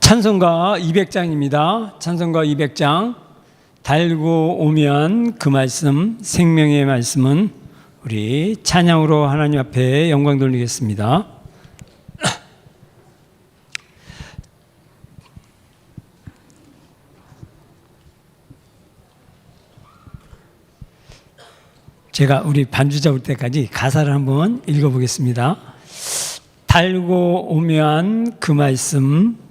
찬송가 200장입니다. 찬송가 200장 달고 오면 그 말씀, 생명의 말씀은 우리 찬양으로 하나님 앞에 영광 돌리겠습니다. 제가 우리 반주 잡을 때까지 가사를 한번 읽어보겠습니다. 달고 오면 그 말씀,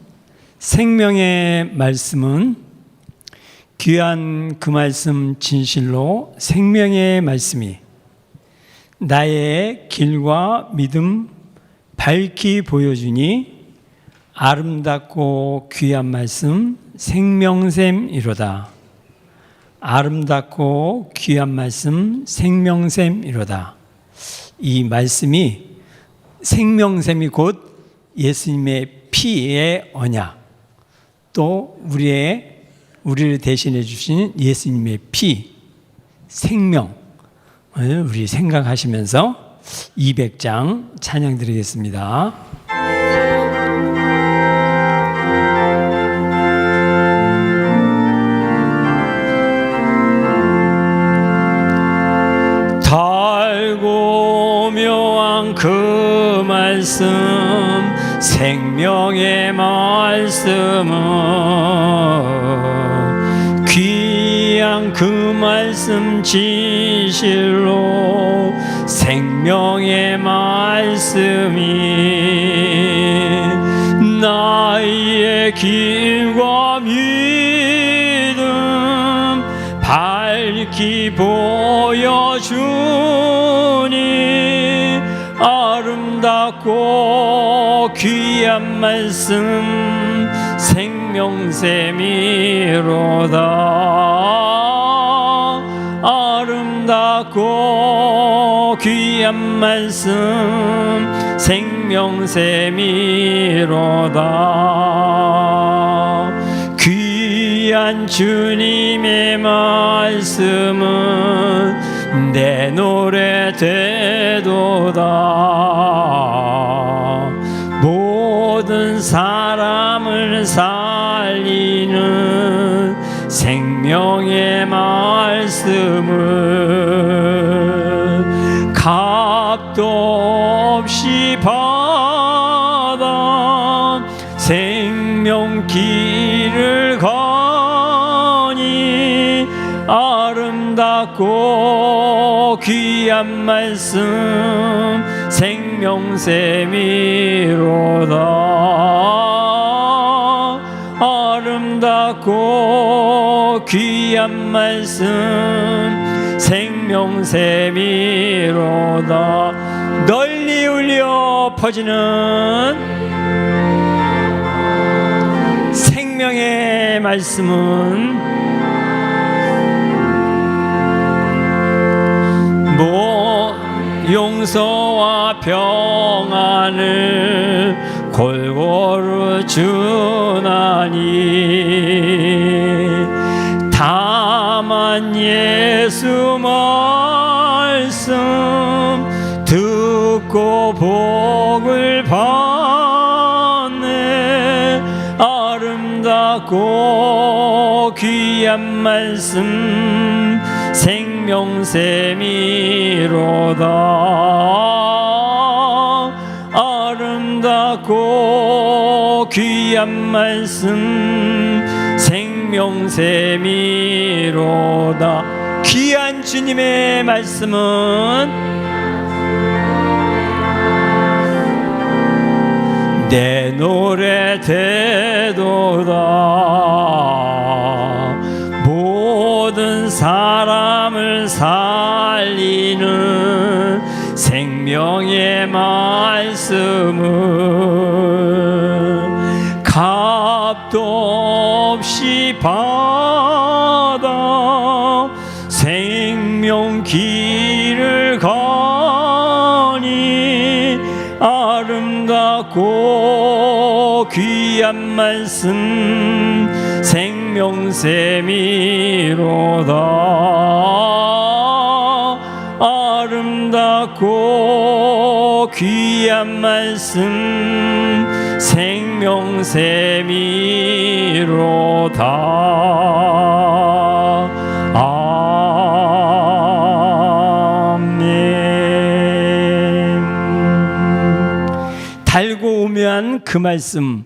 생명의 말씀은 귀한 그 말씀 진실로 생명의 말씀이 나의 길과 믿음 밝히 보여주니 아름답고 귀한 말씀 생명샘이로다. 아름답고 귀한 말씀 생명샘이로다. 이 말씀이 생명샘이 곧 예수님의 피의 언약, 또 우리를 대신해 주신 예수님의 피, 생명을 우리 생각하시면서 200장 찬양 드리겠습니다. 달고 묘한 그 말씀, 생명의 말씀은 귀한 그 말씀 진실로 생명의 말씀이 나의 길과 믿음 밝히 보여주니 아름답고 귀한 말씀 생명샘이로다. 아름답고 귀한 말씀 생명샘이로다. 귀한 주님의 말씀은 내 노래 되도다. 모든 사람을 살리는 생명의 말씀을 값도 없이 받아 생명길을 가니 아름답고 귀한 말씀 생명샘이로다. 아름답고 귀한 말씀 생명샘이로다. 널리 울려 퍼지는 생명의 말씀은 용서와 평안을 골고루 주나니 다만 예수 말씀 듣고 복을 받네. 아름답고 귀한 말씀 생명샘이로다. 아름답고 귀한 말씀 생명샘이로다. 귀한 주님의 말씀은 내 노래 되도다. 모든 사람을 살리는 생명의 말씀은 값도 없이 받아 생명 길을 가니 아름답고 귀한 말씀 생명샘이로다. 아름답고 귀한 말씀 생명샘이로다. 아멘. 달고 오묘한 그 말씀,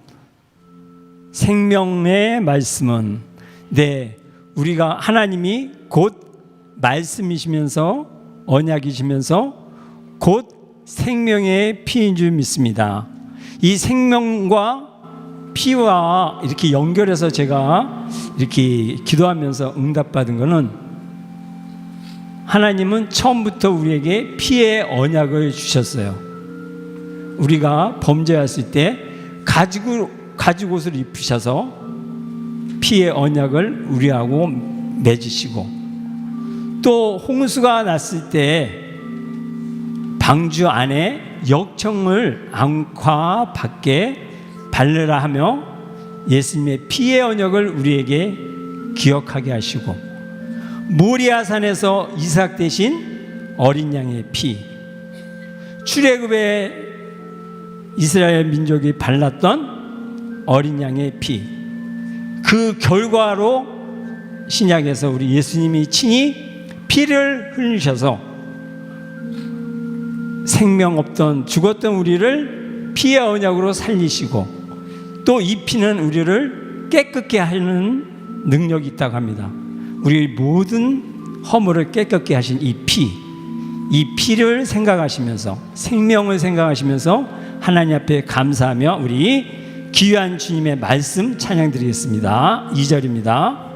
생명의 말씀은 우리가 하나님이 곧 말씀이시면서 언약이시면서 곧 생명의 피인 줄 믿습니다. 이 생명과 피와 이렇게 연결해서 제가 이렇게 기도하면서 응답받은 것은 하나님은 처음부터 우리에게 피의 언약을 주셨어요. 우리가 범죄했을 때 가죽 옷을 입으셔서 피의 언약을 우리하고 맺으시고, 또 홍수가 났을 때 방주 안에 역청을 앙과 밖에 바르라 하며 예수님의 피의 언약을 우리에게 기억하게 하시고, 모리아산에서 이삭 대신 어린 양의 피, 출애굽에 이스라엘 민족이 발랐던 어린 양의 피, 그 결과로 신약에서 우리 예수님이 친히 피를 흘리셔서 생명 없던 죽었던 우리를 피의 언약으로 살리시고, 또 이 피는 우리를 깨끗게 하는 능력이 있다고 합니다. 우리 모든 허물을 깨끗게 하신 이 피를 생각하시면서, 생명을 생각하시면서 하나님 앞에 감사하며 우리 귀한 주님의 말씀 찬양 드리겠습니다. 2절입니다.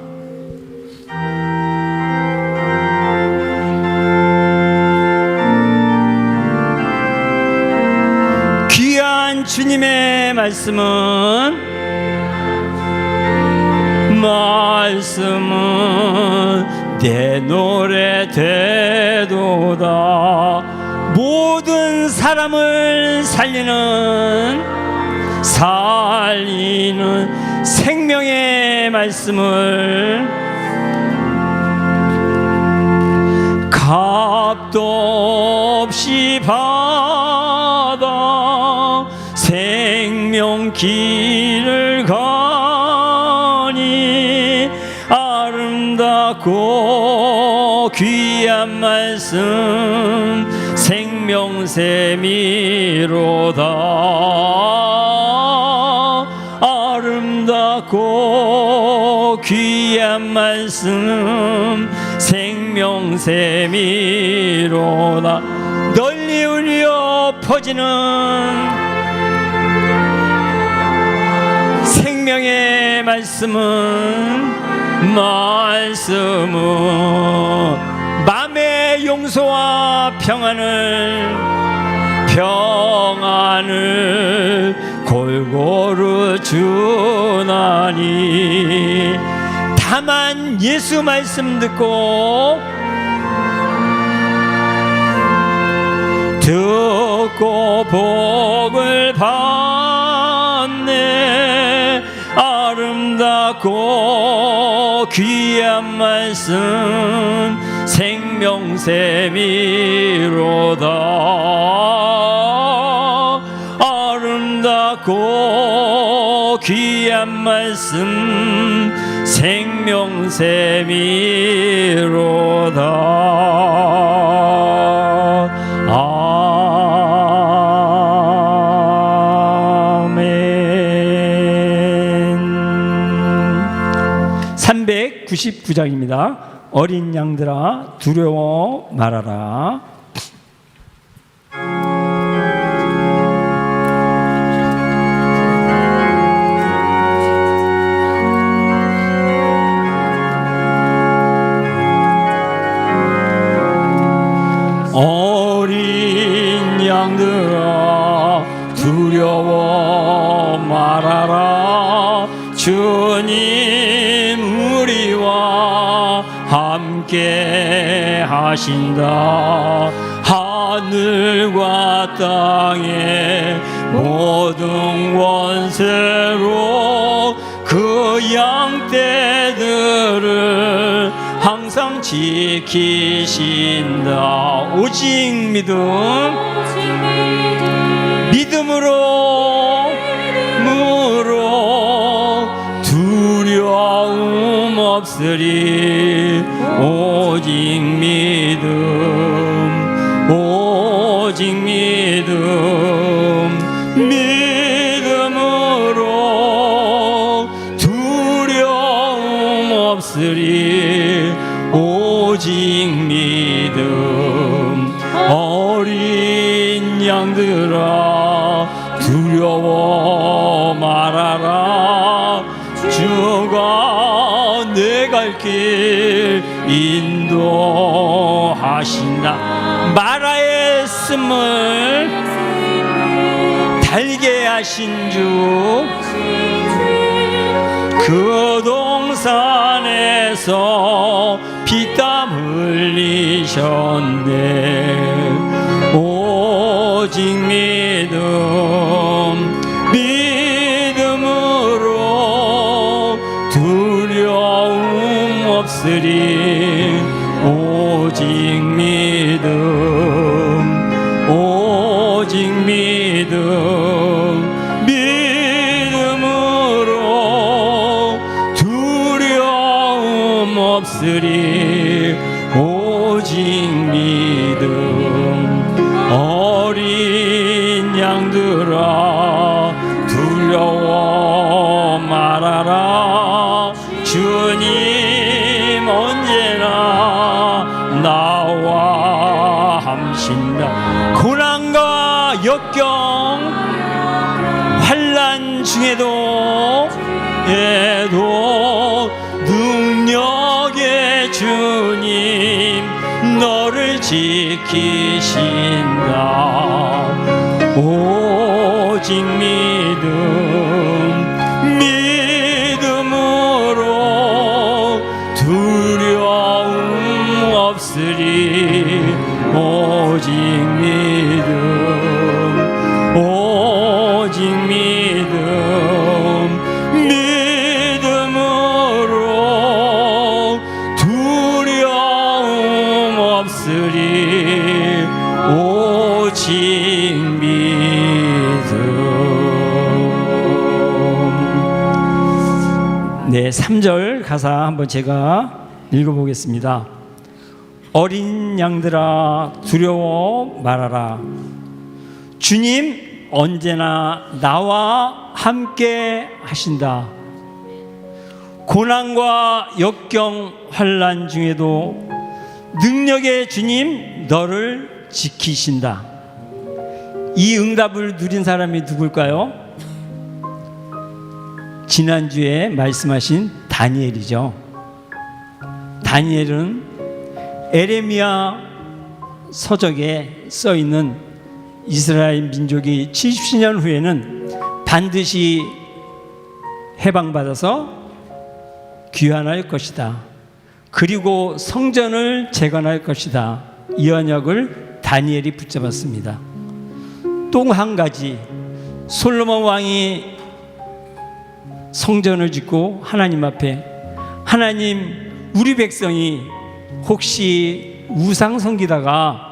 귀한 주님의 말씀은 내 노래 되도다. 모든 사람을 살리는 생명의 말씀을 값도 없이 받아 생명 길을 가니 아름답고 귀한 말씀 생명샘이로다. 아름답고 귀한 말씀 생명샘이로다. 널리 울려 퍼지는 생명의 주님의 말씀은 마음의 용서와 평안을 골고루 주나니 다만 예수 말씀 듣고 복을 받네. 아름답고 귀한 말씀 생명샘이로다. 아름답고 귀한 말씀 생명샘이로다. 아멘. 399장입니다. 어린 양들아 두려워 말아라. 어린 양들아 두려워 말아라. 주님 우리와 함께 하신다. 하늘과 땅의 모든 원수로 그 양떼들을 항상 지키신다. 오직 믿음으로 두려움 없으리. 오직 믿음으로 두려움 없으리. 오직 믿음. 어린 양들아 두려워 말아라. 주가 내 갈 길 인도하신다. 마라의 쓴물 달게 하신 주 그 동산에서 피땀 흘리셨네. 오직 믿음으로 두려움 없으리. 오직 믿음으로 두려움 없으리. 오직 믿음. 어린 양들아 두려워 말아라. 주님 언제나 나와 함신다. 고난과 역경 환난 중에도 능력의 주님 너를 지키신다. 오직 믿음으로 두려움 없으리. 오직 믿음으로 두려움 없으리. 오직 믿음. 네, 3절 가사 한번 제가 읽어보겠습니다. 어린 양들아 두려워 말아라. 주님 언제나 나와 함께 하신다. 고난과 역경 환난 중에도 능력의 주님 너를 지키신다. 이 응답을 누린 사람이 누굴까요? 지난주에 말씀하신 다니엘이죠. 다니엘은 에레미야 서적에 써 있는 이스라엘 민족이 70년 후에는 반드시 해방받아서 귀환할 것이다. 그리고 성전을 재건할 것이다. 이 언약을 다니엘이 붙잡았습니다. 또 한 가지, 솔로몬 왕이 성전을 짓고 하나님 앞에, 하나님, 우리 백성이 혹시 우상 섬기다가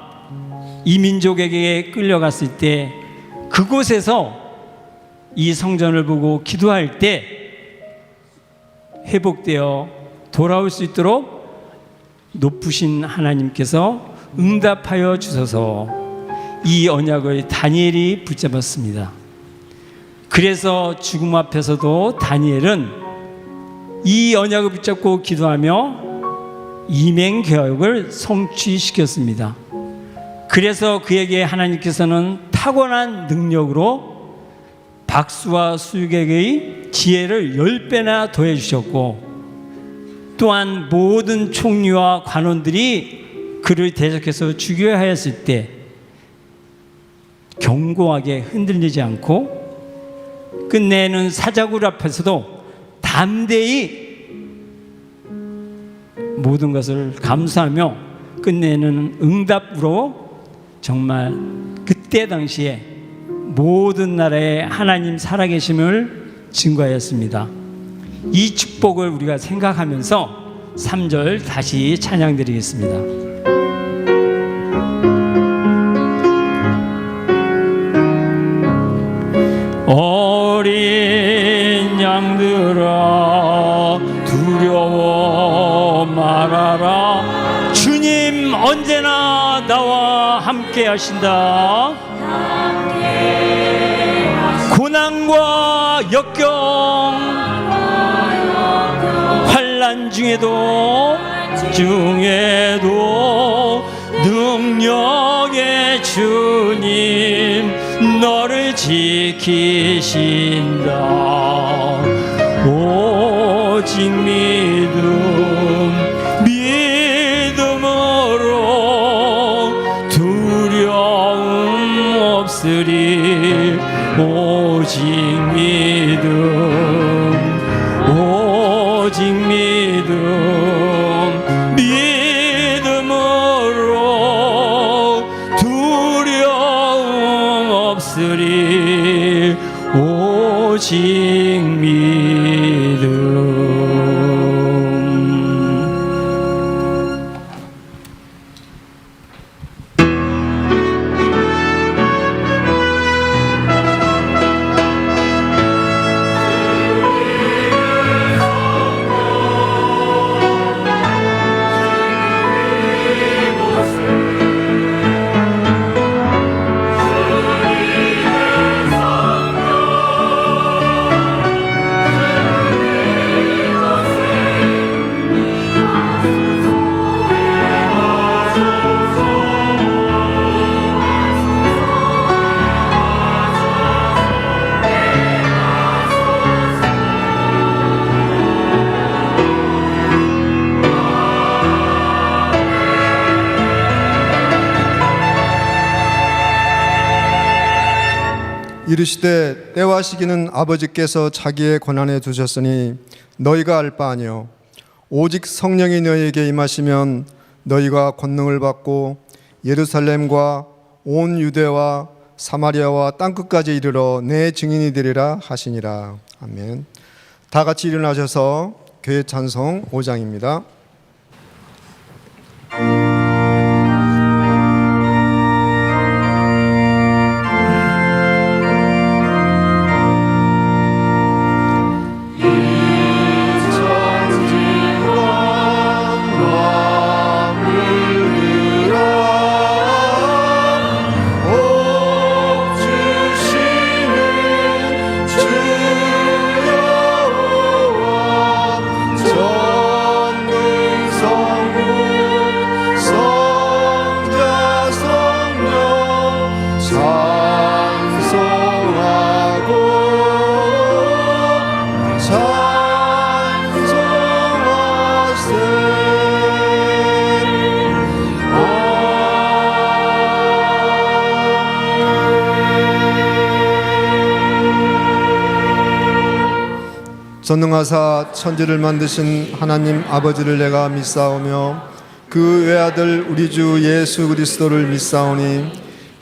이 민족에게 끌려갔을 때 그곳에서 이 성전을 보고 기도할 때 회복되어 돌아올 수 있도록 높으신 하나님께서 응답하여 주셔서 이 언약을 다니엘이 붙잡았습니다. 그래서 죽음 앞에서도 다니엘은 이 언약을 붙잡고 기도하며 이맹개혁을 성취시켰습니다. 그래서 그에게 하나님께서는 타고난 능력으로 박수와 수객의 지혜를 10배나 더해 주셨고, 또한 모든 총리와 관원들이 그를 대적해서 죽여야 하였을 때 견고하게 흔들리지 않고 끝내는 사자굴 앞에서도 담대히 모든 것을 감수하며 끝내는 응답으로 정말 그때 당시에 모든 나라에 하나님 살아계심을 증거하였습니다. 이 축복을 우리가 생각하면서 3절 다시 찬양드리겠습니다. 어린 양들아 두려워 말아라. 주님 언제나 나와 함께 하신다. 고난과 역경 환난 중에도 능력의 주님 너를 지키신다. 오직 믿음으로 두려움 없으리. 오직 믿음으로 두려움 없으리. 오직 믿음. 이르시되 때와 시기는 아버지께서 자기의 권한에 두셨으니 너희가 알 바 아니요 오직 성령이 너희에게 임하시면 너희가 권능을 받고 예루살렘과 온 유대와 사마리아와 땅끝까지 이르러 내 증인이 되리라 하시니라. 아멘. 다 같이 일어나셔서 교회 찬송 5장입니다. 전능하신 전능하사 천지를 만드신 하나님 아버지를 내가 믿사오며 그 외아들 우리 주 예수 그리스도를 믿사오니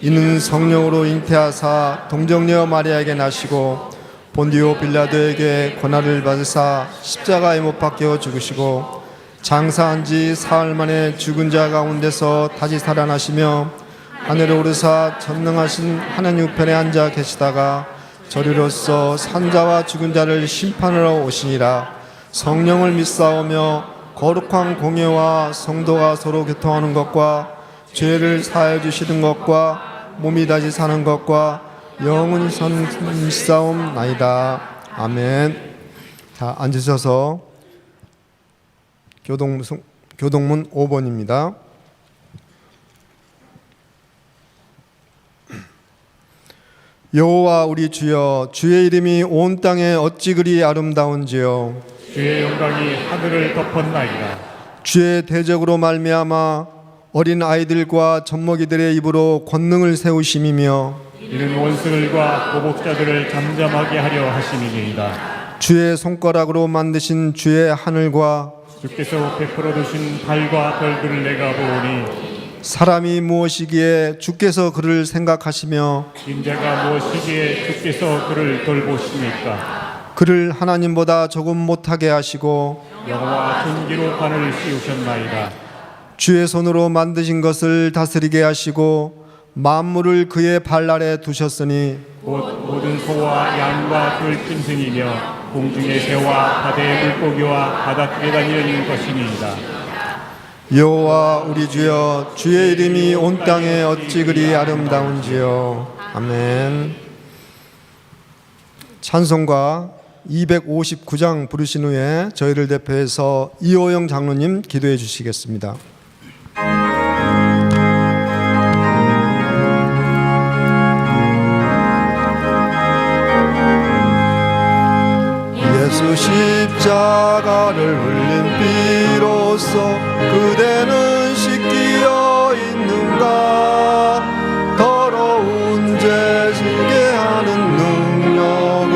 이는 성령으로 잉태하사 동정녀 마리아에게 나시고 본디오 빌라도에게 고난을 받으사 십자가에 못 박혀 죽으시고 장사한 지 사흘 만에 죽은 자 가운데서 다시 살아나시며 하늘에 오르사 전능하신 하나님 우편에 앉아 계시다가 저리로서 산자와 죽은 자를 심판하러 오시니라. 성령을 믿사오며 거룩한 공예와 성도가 서로 교통하는 것과 죄를 사하여 주시는 것과 몸이 다시 사는 것과 영원히 사는 믿사옵나이다. 아멘. 자, 앉으셔서 교동문 5번입니다. 여호와 우리 주여, 주의 이름이 온 땅에 어찌 그리 아름다운지요. 주의 영광이 하늘을 덮었나이다. 주의 대적으로 말미암아 어린 아이들과 젖먹이들의 입으로 권능을 세우심이며 이는 원수들과 보복자들을 잠잠하게 하려 하심이니이다. 주의 손가락으로 만드신 주의 하늘과 주께서 베풀어 두신 달과 별들을 내가 보오니 사람이 무엇이기에 주께서 그를 생각하시며 인자가 무엇이기에 주께서 그를 돌보십니까? 그를 하나님보다 조금 못하게 하시고 여호와 존귀로 관을 씌우셨나이다. 주의 손으로 만드신 것을 다스리게 하시고 만물을 그의 발 아래 두셨으니 곧 모든 소와 양과 들짐승이며 공중의 새와 바다의 물고기와 바닷길에 다니는 것이니이다. 여호와 우리 주여, 주의 이름이 온 땅에 어찌 그리 아름다운지요. 아멘. 찬송가 259장 부르신 후에 저희를 대표해서 이호영 장로님 기도해 주시겠습니다. 예수 십자가를 흘린 피로써 그대는 씻기어 있는가? 더러운 죄 지게 하는 능력을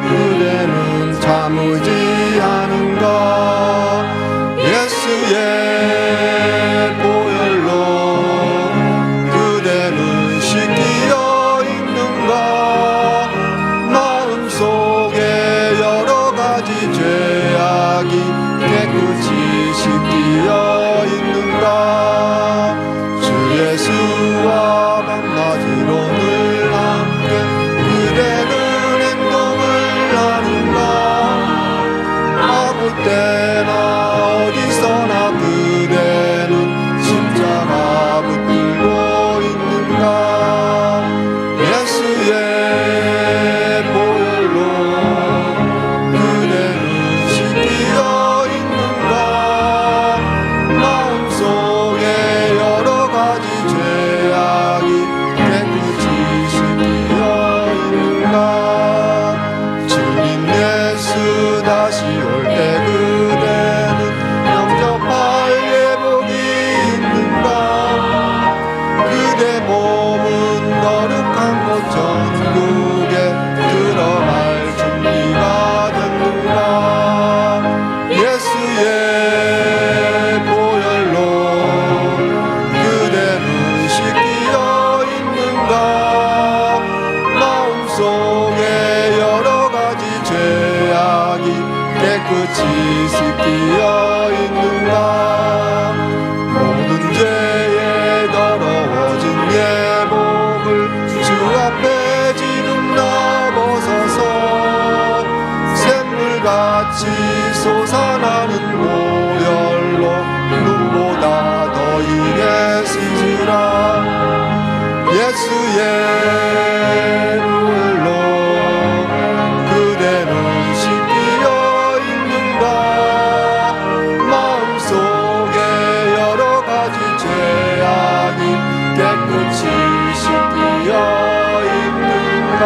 그대는 참으지 않은가? 예수의 보혈로 그대는 씻기어 있는가? 마음속에 여러 가지 죄악이 깨끗이 씻기어 있는가? 주 예수와 밤낮으로 늘 함께 그대는 행동을 하는가? 아무 때나 어디서나 그대는 십자가 붙들고 있는가? 예수의 보혈로 그대는 씻기어 있는가? 마음속에 여러 가지 죄악이 깨끗이 씻기어 있는가? 주님 예수 다시 올 때 그대는 영접할 예복이 있는가? 그대 몸은 거룩한 곳 천국에 들어갈 준비가 됐는가? 예수의 보혈로 그대는 씻기어 있는가? 마음속에 여러 가지 죄악이 깨끗이 씻기어 있는가? 모든 죄에 더러워진 예복을 주 앞에 지금나 벗어서 샘물같이 솟아나는 보혈로 눈보다 더 이게 씻으라. 예수의 보혈로 그대는 씻기어 있는가? 마음속에 여러 가지 죄악이 깨끗이 씻기어 있는가?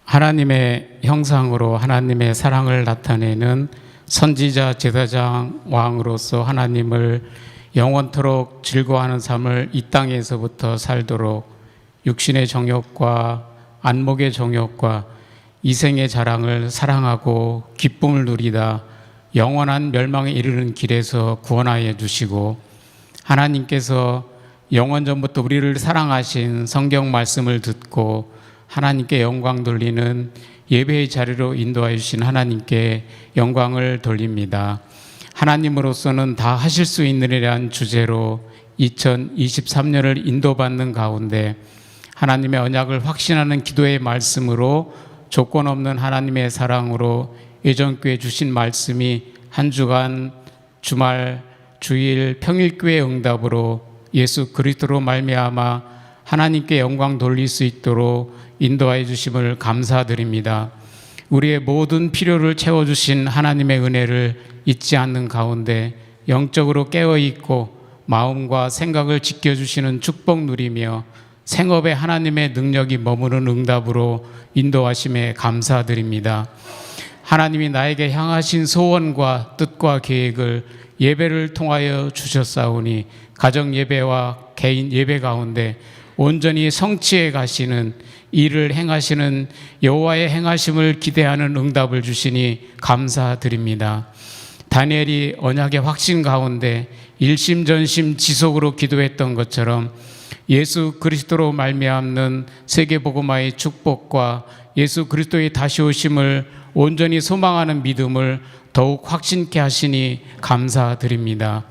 하나님의 형상으로 하나님의 사랑을 나타내는 선지자, 제사장, 왕으로서 하나님을 영원토록 즐거워하는 삶을 이 땅에서부터 살도록 육신의 정욕과 안목의 정욕과 이생의 자랑을 사랑하고 기쁨을 누리다 영원한 멸망에 이르는 길에서 구원하여 주시고, 하나님께서 영원전부터 우리를 사랑하신 성경 말씀을 듣고 하나님께 영광 돌리는 예배의 자리로 인도하여 주신 하나님께 영광을 돌립니다. 하나님으로서는 다 하실 수 있느니라는 주제로 2023년을 인도받는 가운데 하나님의 언약을 확신하는 기도의 말씀으로 조건 없는 하나님의 사랑으로 예전교회 주신 말씀이 한 주간 주말, 주일, 평일교회 응답으로 예수 그리스도로 말미암아 하나님께 영광 돌릴 수 있도록 인도하여 주심을 감사드립니다. 우리의 모든 필요를 채워주신 하나님의 은혜를 잊지 않는 가운데 영적으로 깨어있고 마음과 생각을 지켜주시는 축복 누리며 생업에 하나님의 능력이 머무는 응답으로 인도하심에 감사드립니다. 하나님이 나에게 향하신 소원과 뜻과 계획을 예배를 통하여 주셨사오니 가정 예배와 개인 예배 가운데 온전히 성취해 가시는 일을 행하시는 여호와의 행하심을 기대하는 응답을 주시니 감사드립니다. 다니엘이 언약의 확신 가운데 일심전심 지속으로 기도했던 것처럼 예수 그리스도로 말미암는 세계복음화의 축복과 예수 그리스도의 다시 오심을 온전히 소망하는 믿음을 더욱 확신케 하시니 감사드립니다.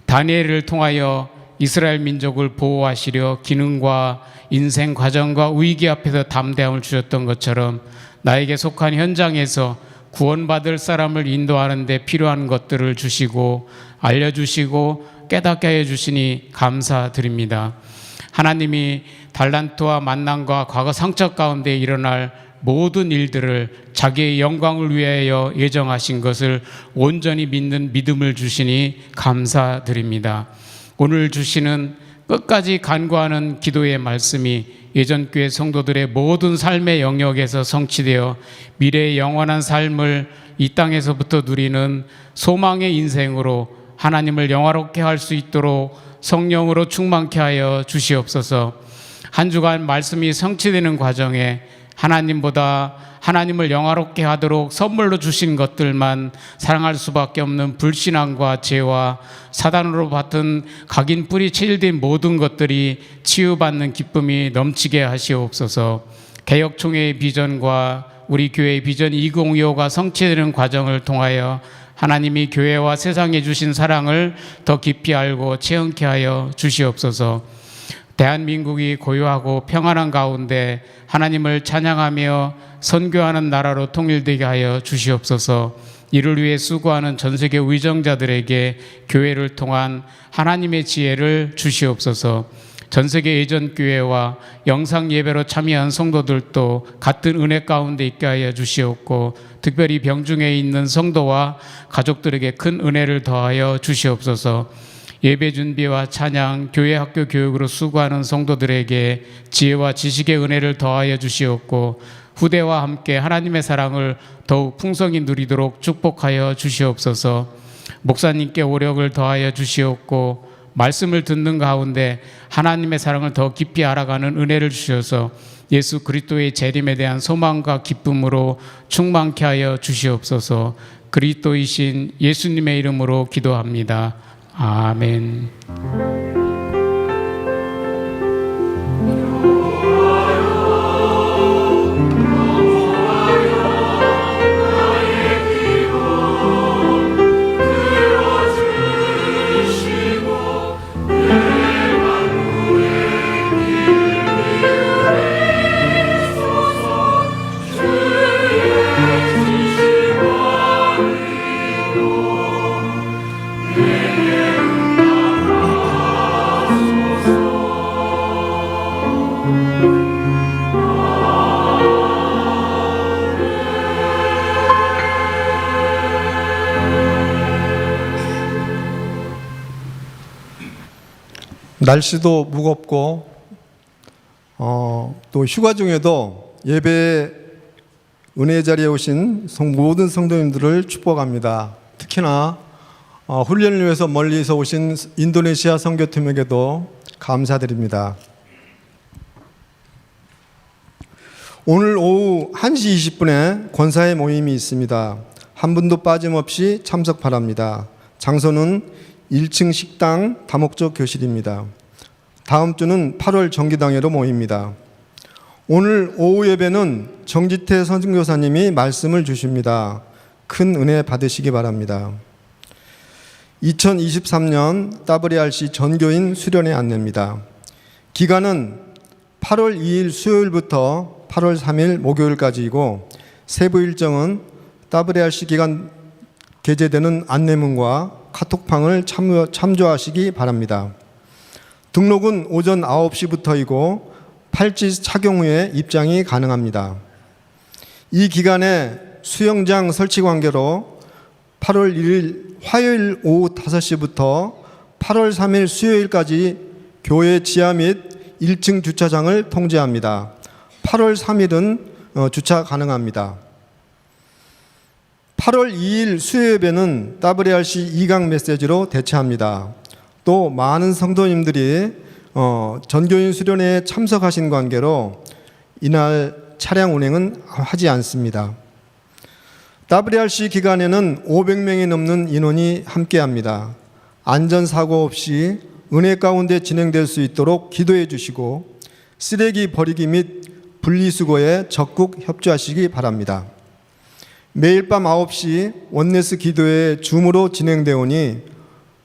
다니엘을 통하여 이스라엘 민족을 보호하시려 기능과 인생 과정과 위기 앞에서 담대함을 주셨던 것처럼 나에게 속한 현장에서 구원받을 사람을 인도하는 데 필요한 것들을 주시고 알려주시고 깨닫게 해주시니 감사드립니다. 하나님이 달란트와 만남과 과거 상처 가운데 일어날 모든 일들을 자기의 영광을 위하여 예정하신 것을 온전히 믿는 믿음을 주시니 감사드립니다. 오늘 주시는 끝까지 간구하는 기도의 말씀이 예전교회 성도들의 모든 삶의 영역에서 성취되어 미래의 영원한 삶을 이 땅에서부터 누리는 소망의 인생으로 하나님을 영화롭게 할 수 있도록 성령으로 충만케 하여 주시옵소서. 한 주간 말씀이 성취되는 과정에 하나님보다 하나님을 영화롭게 하도록 선물로 주신 것들만 사랑할 수밖에 없는 불신앙과 죄와 사단으로 받은 각인 뿌리 체질된 모든 것들이 치유받는 기쁨이 넘치게 하시옵소서. 개혁총회의 비전과 우리 교회의 비전 2025가 성취되는 과정을 통하여 하나님이 교회와 세상에 주신 사랑을 더 깊이 알고 체험케 하여 주시옵소서. 대한민국이 고요하고 평안한 가운데 하나님을 찬양하며 선교하는 나라로 통일되게 하여 주시옵소서. 이를 위해 수고하는 전 세계 위정자들에게 교회를 통한 하나님의 지혜를 주시옵소서. 전 세계 예전교회와 영상예배로 참여한 성도들도 같은 은혜 가운데 있게 하여 주시옵고, 특별히 병중에 있는 성도와 가족들에게 큰 은혜를 더하여 주시옵소서. 예배 준비와 찬양, 교회 학교 교육으로 수고하는 성도들에게 지혜와 지식의 은혜를 더하여 주시옵고, 후대와 함께 하나님의 사랑을 더욱 풍성히 누리도록 축복하여 주시옵소서. 목사님께 오력을 더하여 주시옵고, 말씀을 듣는 가운데 하나님의 사랑을 더 깊이 알아가는 은혜를 주셔서 예수 그리스도의 재림에 대한 소망과 기쁨으로 충만케 하여 주시옵소서. 그리스도이신 예수님의 이름으로 기도합니다. 아멘. 날씨도 무겁고 또 휴가 중에도 예배에 은혜의 자리에 오신 모든 성도님들을 축복합니다. 특히나 훈련을 위해서 멀리서 오신 인도네시아 선교팀에게도 감사드립니다. 오늘 오후 1시 20분에 권사의 모임이 있습니다. 한 분도 빠짐없이 참석 바랍니다. 장소는 1층 식당 다목적 교실입니다. 다음 주는 8월 정기당회로 모입니다. 오늘 오후 예배는 정지태 선교사님이 말씀을 주십니다. 큰 은혜 받으시기 바랍니다. 2023년 WRC 전교인 수련회 안내입니다. 기간은 8월 2일 수요일부터 8월 3일 목요일까지이고 세부 일정은 WRC 기간 게재되는 안내문과 카톡방을 참조하시기 바랍니다. 등록은 오전 9시부터이고 팔찌 착용 후에 입장이 가능합니다. 이 기간에 수영장 설치 관계로 8월 1일 화요일 오후 5시부터 8월 3일 수요일까지 교회 지하 및 1층 주차장을 통제합니다. 8월 3일은 주차 가능합니다. 8월 2일 수요예배는 WRC 2강 메시지로 대체합니다. 또 많은 성도님들이 전교인 수련회에 참석하신 관계로 이날 차량 운행은 하지 않습니다. WRC 기간에는 500명이 넘는 인원이 함께합니다. 안전사고 없이 은혜 가운데 진행될 수 있도록 기도해 주시고 쓰레기 버리기 및 분리수거에 적극 협조하시기 바랍니다. 매일 밤 9시 원네스 기도회 줌으로 진행되오니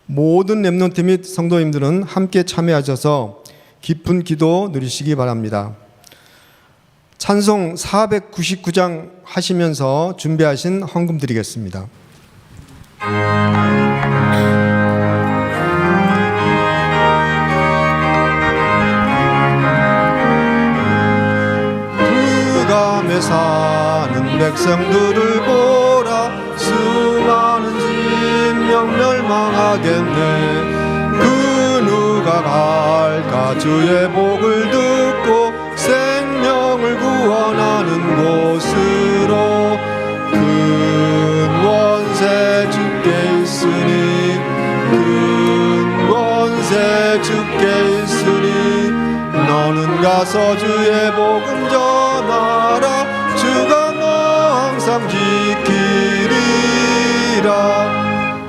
모든 렘넌트 및 성도님들은 함께 참여하셔서 깊은 기도 누리시기 바랍니다. 찬송 499장 하시면서 준비하신 헌금 드리겠습니다. 흑암에 사는 백성들을 보라. 수많은 진영 멸망하겠네. 그 누가 갈까. 주의 복을 듣고 생명을 구원하는 곳으로. 큰 권세 주께 있으니 큰 권세 주께 있으니 너는 가서 주의 복음 전하라. 주가 너 항상 지키리라.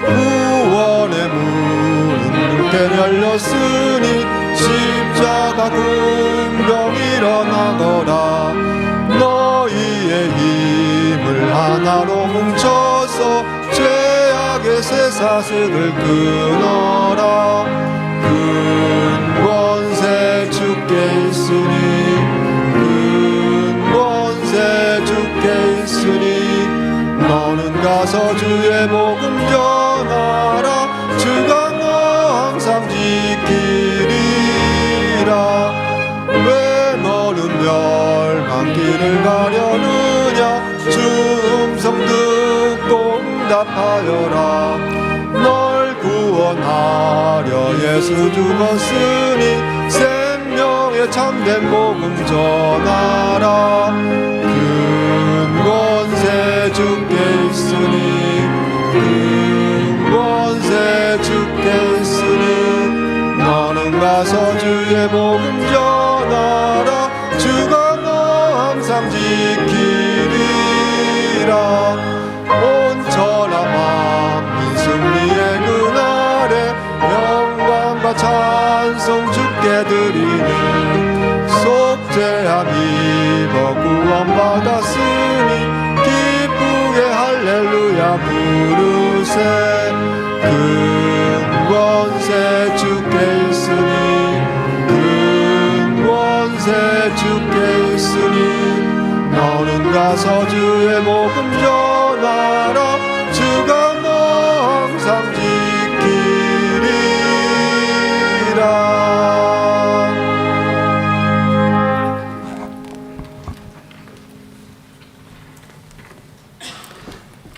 구원의 문은 굵게 열렸으니 십자가 군병 일어나거라. 너희의 힘을 하나로 뭉쳐서 죄악의 쇠사슬을 끊어라. 큰 권세 주께 있으니 큰 권세 주께 있으니 너는 가서 주의 복음 전하라. 주가 너 항상 지키리라. 왜 너는 멸망길을 가려느냐. 주 음성 듣고 응답하여라. 널 구원하려 예수 죽었으니 생명의 참된 복음 전하라. 큰 권세 주께 있으니 큰 권세 주께 있으니 너는 가서 주의 복음 전하라. 주가 너 항상 지키리라. 온 천하 만민 승리의 그날에 영광과 찬송 주께 드리니 속죄함 입어 구원받았으니 기쁘게 할렐루야 부르세. 큰 권세 주께 있으니 큰 권세 주께 있으니 너는 가서 주의 복음 전하라. 주가 너 항상 지키리라.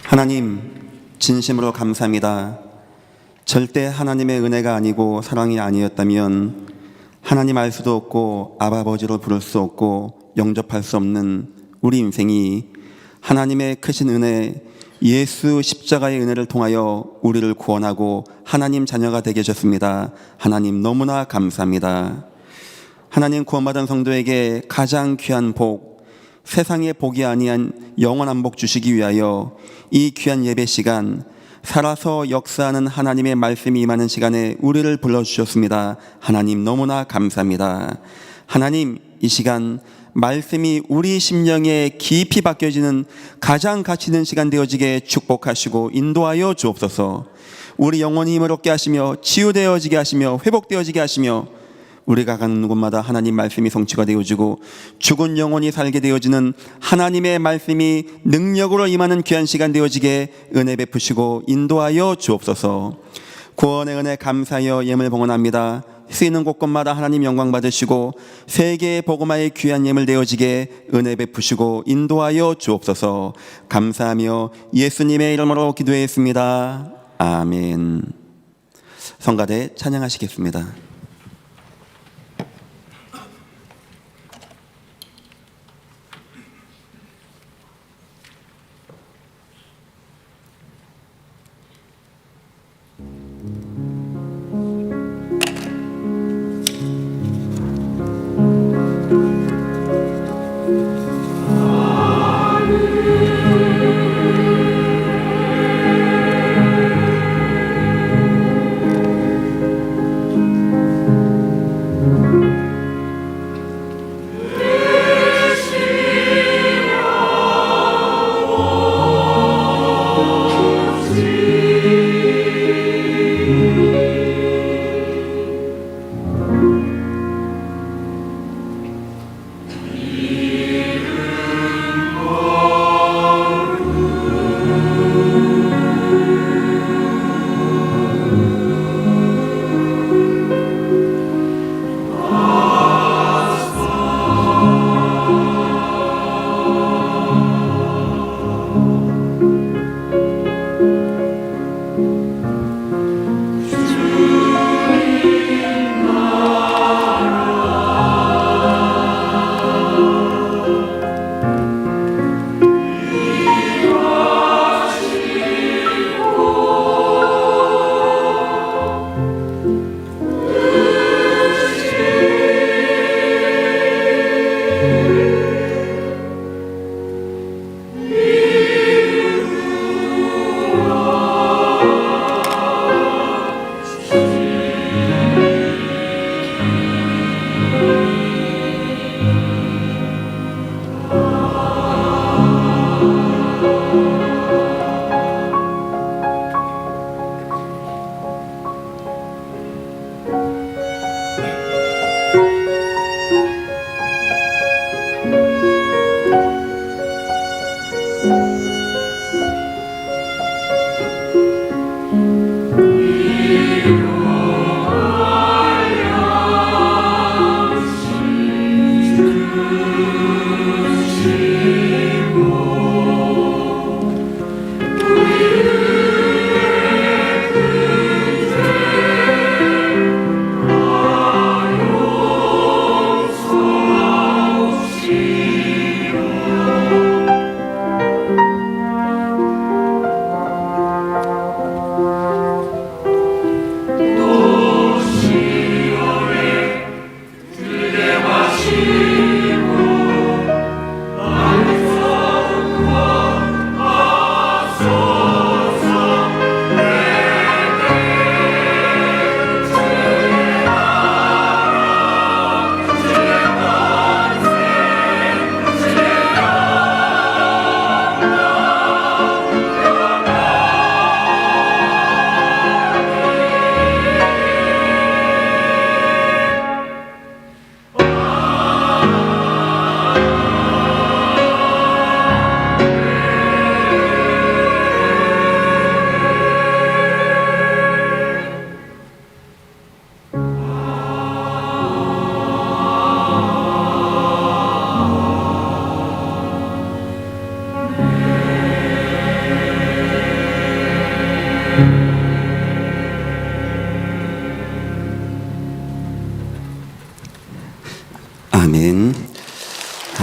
하나님, 진심으로 감사합니다. 절대 하나님의 은혜가 아니고 사랑이 아니었다면 하나님 알 수도 없고 아버지로 부를 수 없고 영접할 수 없는 우리 인생이 하나님의 크신 은혜, 예수 십자가의 은혜를 통하여 우리를 구원하고 하나님 자녀가 되게 해주셨습니다. 하나님 너무나 감사합니다. 하나님, 구원받은 성도에게 가장 귀한 복, 세상의 복이 아니한 영원한 복 주시기 위하여 이 귀한 예배 시간, 살아서 역사하는 하나님의 말씀이 임하는 시간에 우리를 불러주셨습니다. 하나님 너무나 감사합니다. 하나님, 이 시간 말씀이 우리 심령에 깊이 박혀지는 가장 가치 있는 시간 되어지게 축복하시고 인도하여 주옵소서. 우리 영혼이 힘을 얻게 하시며 치유되어지게 하시며 회복되어지게 하시며 우리가 가는 곳마다 하나님 말씀이 성취가 되어지고 죽은 영혼이 살게 되어지는 하나님의 말씀이 능력으로 임하는 귀한 시간 되어지게 은혜 베푸시고 인도하여 주옵소서. 구원의 은혜 감사하여 예물 봉헌합니다. 쓰이는 곳곳마다 하나님 영광 받으시고 세계의 복음화의 귀한 예물 되어지게 은혜 베푸시고 인도하여 주옵소서. 감사하며 예수님의 이름으로 기도했습니다. 아멘. 성가대 찬양하시겠습니다.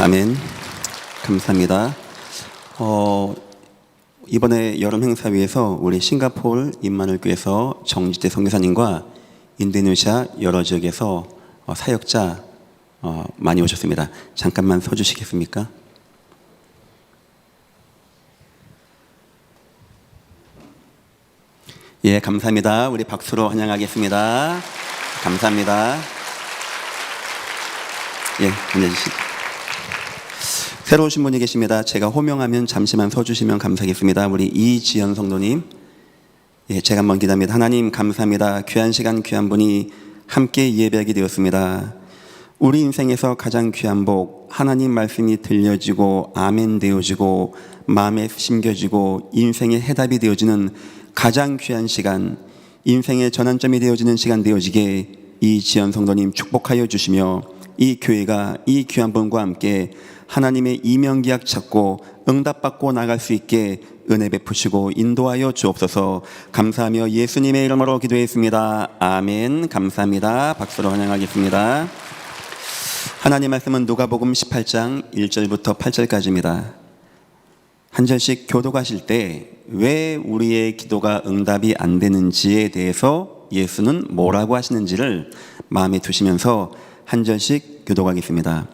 아멘. 감사합니다. 이번에 여름 행사위에서 우리 싱가포르 임마누엘 교회에서 정지태 선교사님과 인도네시아 여러 지역에서 사역자 많이 오셨습니다. 잠깐만 서 주시겠습니까? 예, 감사합니다. 우리 박수로 환영하겠습니다. 감사합니다. 예, 앉아주시죠. 새로 오신 분이 계십니다. 제가 호명하면 잠시만 서주시면 감사하겠습니다. 우리 이지연 성도님. 예, 제가 한번 기도합니다. 하나님 감사합니다. 귀한 시간 귀한 분이 함께 예배하게 되었습니다. 우리 인생에서 가장 귀한 복, 하나님 말씀이 들려지고 아멘 되어지고 마음에 심겨지고 인생의 해답이 되어지는 가장 귀한 시간, 인생의 전환점이 되어지는 시간 되어지게 이지연 성도님 축복하여 주시며 이 교회가 이 귀한 분과 함께 하나님의 이명기약 찾고 응답받고 나갈 수 있게 은혜 베푸시고 인도하여 주옵소서. 감사하며 예수님의 이름으로 기도했습니다. 아멘. 감사합니다. 박수로 환영하겠습니다. 하나님 말씀은 누가복음 18장 1절부터 8절까지입니다. 한 절씩 교도가실 때 왜 우리의 기도가 응답이 안 되는지에 대해서 예수는 뭐라고 하시는지를 마음에 두시면서 한 절씩 교도가겠습니다.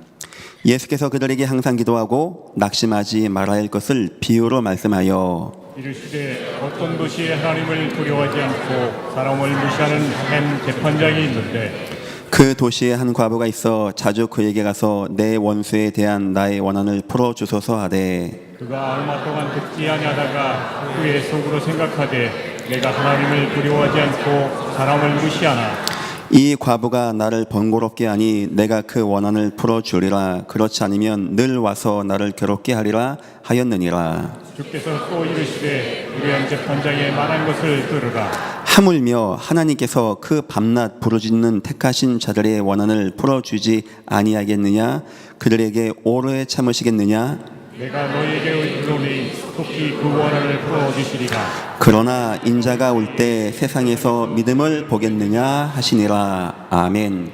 예수께서 그들에게 항상 기도하고 낙심하지 말아야 할 것을 비유로 말씀하여 이르시되 어떤 도시에 하나님을 두려워하지 않고 사람을 무시하는 햄 재판장이 있는데 그 도시에 한 과부가 있어 자주 그에게 가서 내 원수에 대한 나의 원한을 풀어주소서 하되 그가 얼마 동안 듣지 아니하다가 후에 속으로 생각하되 내가 하나님을 두려워하지 않고 사람을 무시하나 이 과부가 나를 번거롭게 하니 내가 그 원한을 풀어주리라. 그렇지 않으면 늘 와서 나를 괴롭게 하리라 하였느니라. 주께서 또 이르시되 유리한 재판장의 말한 것을 들으라. 하물며 하나님께서 그 밤낮 부르짖는 택하신 자들의 원한을 풀어주지 아니하겠느냐? 그들에게 오래 참으시겠느냐? 내가 너희에게 이르노니 속히 그 원한을 풀어주시리라. 그러나 인자가 올 때 세상에서 믿음을 보겠느냐 하시니라. 아멘.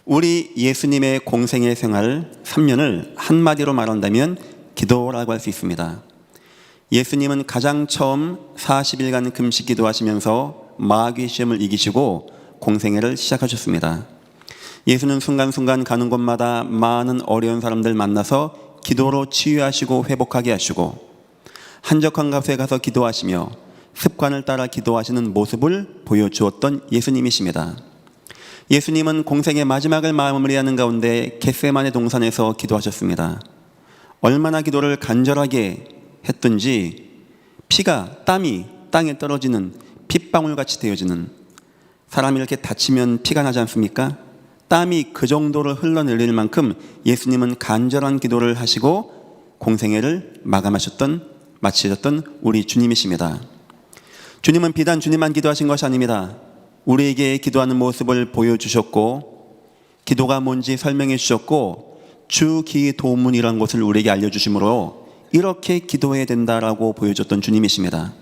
우리 예수님의 공생의 생활 3년을 한마디로 말한다면 기도라고 할 수 있습니다. 예수님은 가장 처음 40일간 금식 기도하시면서 마귀 시험을 이기시고 공생애를 시작하셨습니다. 예수는 순간순간 가는 곳마다 많은 어려운 사람들 만나서 기도로 치유하시고 회복하게 하시고 한적한 곳에 가서 기도하시며 습관을 따라 기도하시는 모습을 보여주었던 예수님이십니다. 예수님은 공생의 마지막을 마무리하는 가운데 겟세마네 동산에서 기도하셨습니다. 얼마나 기도를 간절하게 했던지 땀이 땅에 떨어지는 핏방울같이 되어지는, 사람이 이렇게 다치면 피가 나지 않습니까? 땀이 그 정도로 흘러내릴 만큼 예수님은 간절한 기도를 하시고 공생애를 마치셨던 우리 주님이십니다. 주님은 비단 주님만 기도하신 것이 아닙니다. 우리에게 기도하는 모습을 보여주셨고 기도가 뭔지 설명해 주셨고 주기도문이라는 것을 우리에게 알려주심으로 이렇게 기도해야 된다라고 보여줬던 주님이십니다.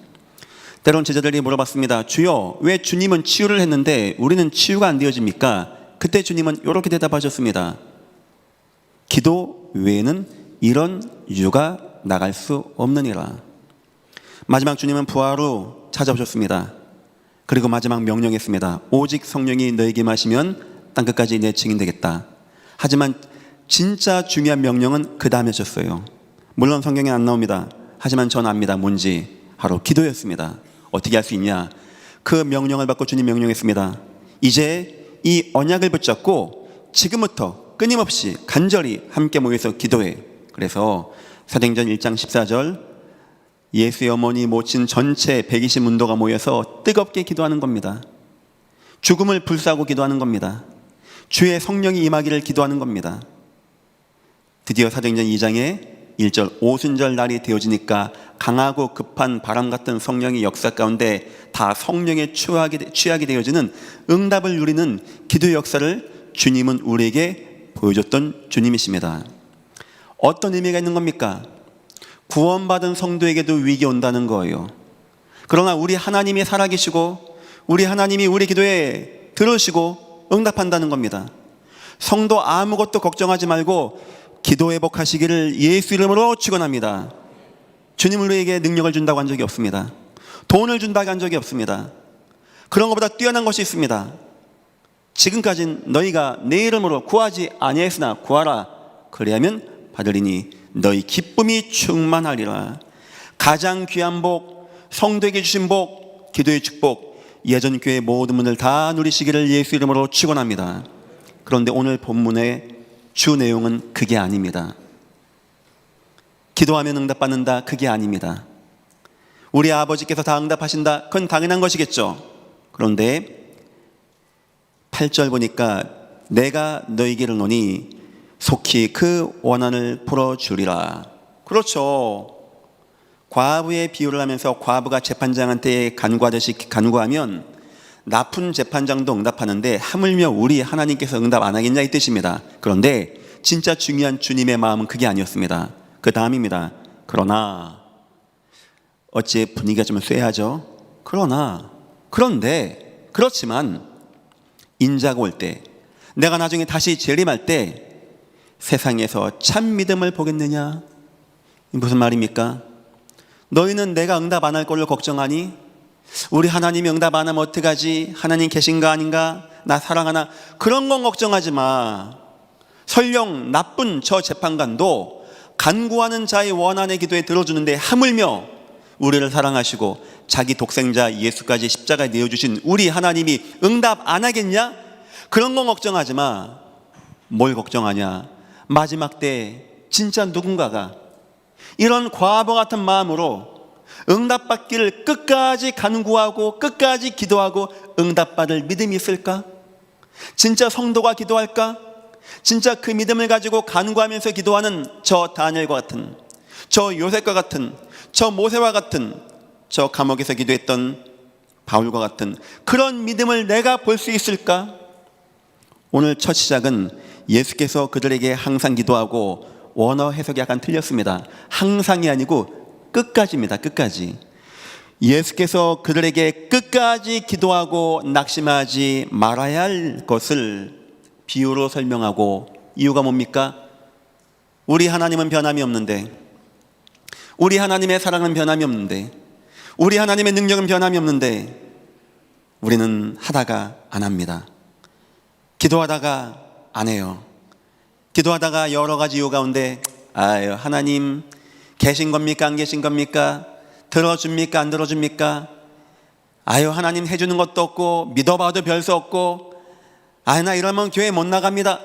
때론 제자들이 물어봤습니다. 주여, 왜 주님은 치유를 했는데 우리는 치유가 안 되어집니까? 그때 주님은 이렇게 대답하셨습니다. 기도 외에는 이런 이유가 나갈 수 없느니라. 마지막 주님은 부활 후 찾아오셨습니다. 그리고 마지막 명령했습니다. 오직 성령이 너에게 마시면 땅끝까지 내 증인 되겠다. 하지만 진짜 중요한 명령은 그 다음에 하셨어요. 물론 성경에 안 나옵니다. 하지만 전 압니다. 뭔지. 바로 기도였습니다. 어떻게 할 수 있냐? 그 명령을 받고 주님 명령했습니다. 이제 이 언약을 붙잡고 지금부터 끊임없이 간절히 함께 모여서 기도해. 그래서 사도행전 1장 14절 예수의 어머니 모친 전체 120문도가 모여서 뜨겁게 기도하는 겁니다. 죽음을 불사하고 기도하는 겁니다. 주의 성령이 임하기를 기도하는 겁니다. 드디어 사도행전 2장에 1절 오순절 날이 되어지니까 강하고 급한 바람 같은 성령의 역사 가운데 다 성령에 취하게 되어지는 응답을 누리는 기도의 역사를 주님은 우리에게 보여줬던 주님이십니다. 어떤 의미가 있는 겁니까? 구원받은 성도에게도 위기 온다는 거예요. 그러나 우리 하나님이 살아계시고 우리 하나님이 우리 기도에 들으시고 응답한다는 겁니다. 성도 아무것도 걱정하지 말고 기도 회복하시기를 예수 이름으로 축원합니다. 주님 우리에게 능력을 준다고 한 적이 없습니다. 돈을 준다고 한 적이 없습니다. 그런 것보다 뛰어난 것이 있습니다. 지금까지는 너희가 내 이름으로 구하지 아니했으나 구하라. 그리하면 받으리니 너희 기쁨이 충만하리라. 가장 귀한 복, 성도에게 주신 복, 기도의 축복, 예전 교회 모든 분들 다 누리시기를 예수 이름으로 축원합니다. 그런데 오늘 본문의 주 내용은 그게 아닙니다. 기도하면 응답받는다, 그게 아닙니다. 우리 아버지께서 다 응답하신다, 그건 당연한 것이겠죠. 그런데 8절 보니까 내가 너희에게를 노니 속히 그 원한을 풀어주리라. 그렇죠. 과부의 비유를 하면서 과부가 재판장한테 간구하듯이 간구하면 나쁜 재판장도 응답하는데 하물며 우리 하나님께서 응답 안 하겠냐 이 뜻입니다. 그런데 진짜 중요한 주님의 마음은 그게 아니었습니다. 그 다음입니다. 그러나 어째 분위기가 좀 쎄하죠. 그런데 그렇지만 인자가 올 때, 내가 나중에 다시 재림할 때 세상에서 참 믿음을 보겠느냐? 무슨 말입니까? 너희는 내가 응답 안 할 걸로 걱정하니? 우리 하나님이 응답 안 하면 어떡하지? 하나님 계신가 아닌가? 나 사랑하나? 그런 건 걱정하지 마. 설령 나쁜 저 재판관도 간구하는 자의 원한의 기도에 들어주는데 하물며 우리를 사랑하시고 자기 독생자 예수까지 십자가에 내어주신 우리 하나님이 응답 안 하겠냐? 그런 건 걱정하지 마. 뭘 걱정하냐? 마지막 때 진짜 누군가가 이런 과부 같은 마음으로 응답받기를 끝까지 간구하고 끝까지 기도하고 응답받을 믿음이 있을까? 진짜 성도가 기도할까? 진짜 그 믿음을 가지고 간구하면서 기도하는 저 다니엘과 같은, 저 요셉과 같은, 저 모세와 같은, 저 감옥에서 기도했던 바울과 같은 그런 믿음을 내가 볼 수 있을까? 오늘 첫 시작은 예수께서 그들에게 항상 기도하고, 원어 해석이 약간 틀렸습니다. 항상이 아니고 끝까지입니다. 끝까지. 예수께서 그들에게 끝까지 기도하고 낙심하지 말아야 할 것을 비유로 설명하고, 이유가 뭡니까? 우리 하나님은 변함이 없는데, 우리 하나님의 사랑은 변함이 없는데, 우리 하나님의 능력은 변함이 없는데 우리는 하다가 안 합니다. 기도하다가 안 해요. 기도하다가 여러 가지 이유 가운데 아유 하나님 계신 겁니까 안 계신 겁니까? 들어줍니까 안 들어줍니까? 아유 하나님 해주는 것도 없고 믿어봐도 별 수 없고 아유 나 이러면 교회 못 나갑니다.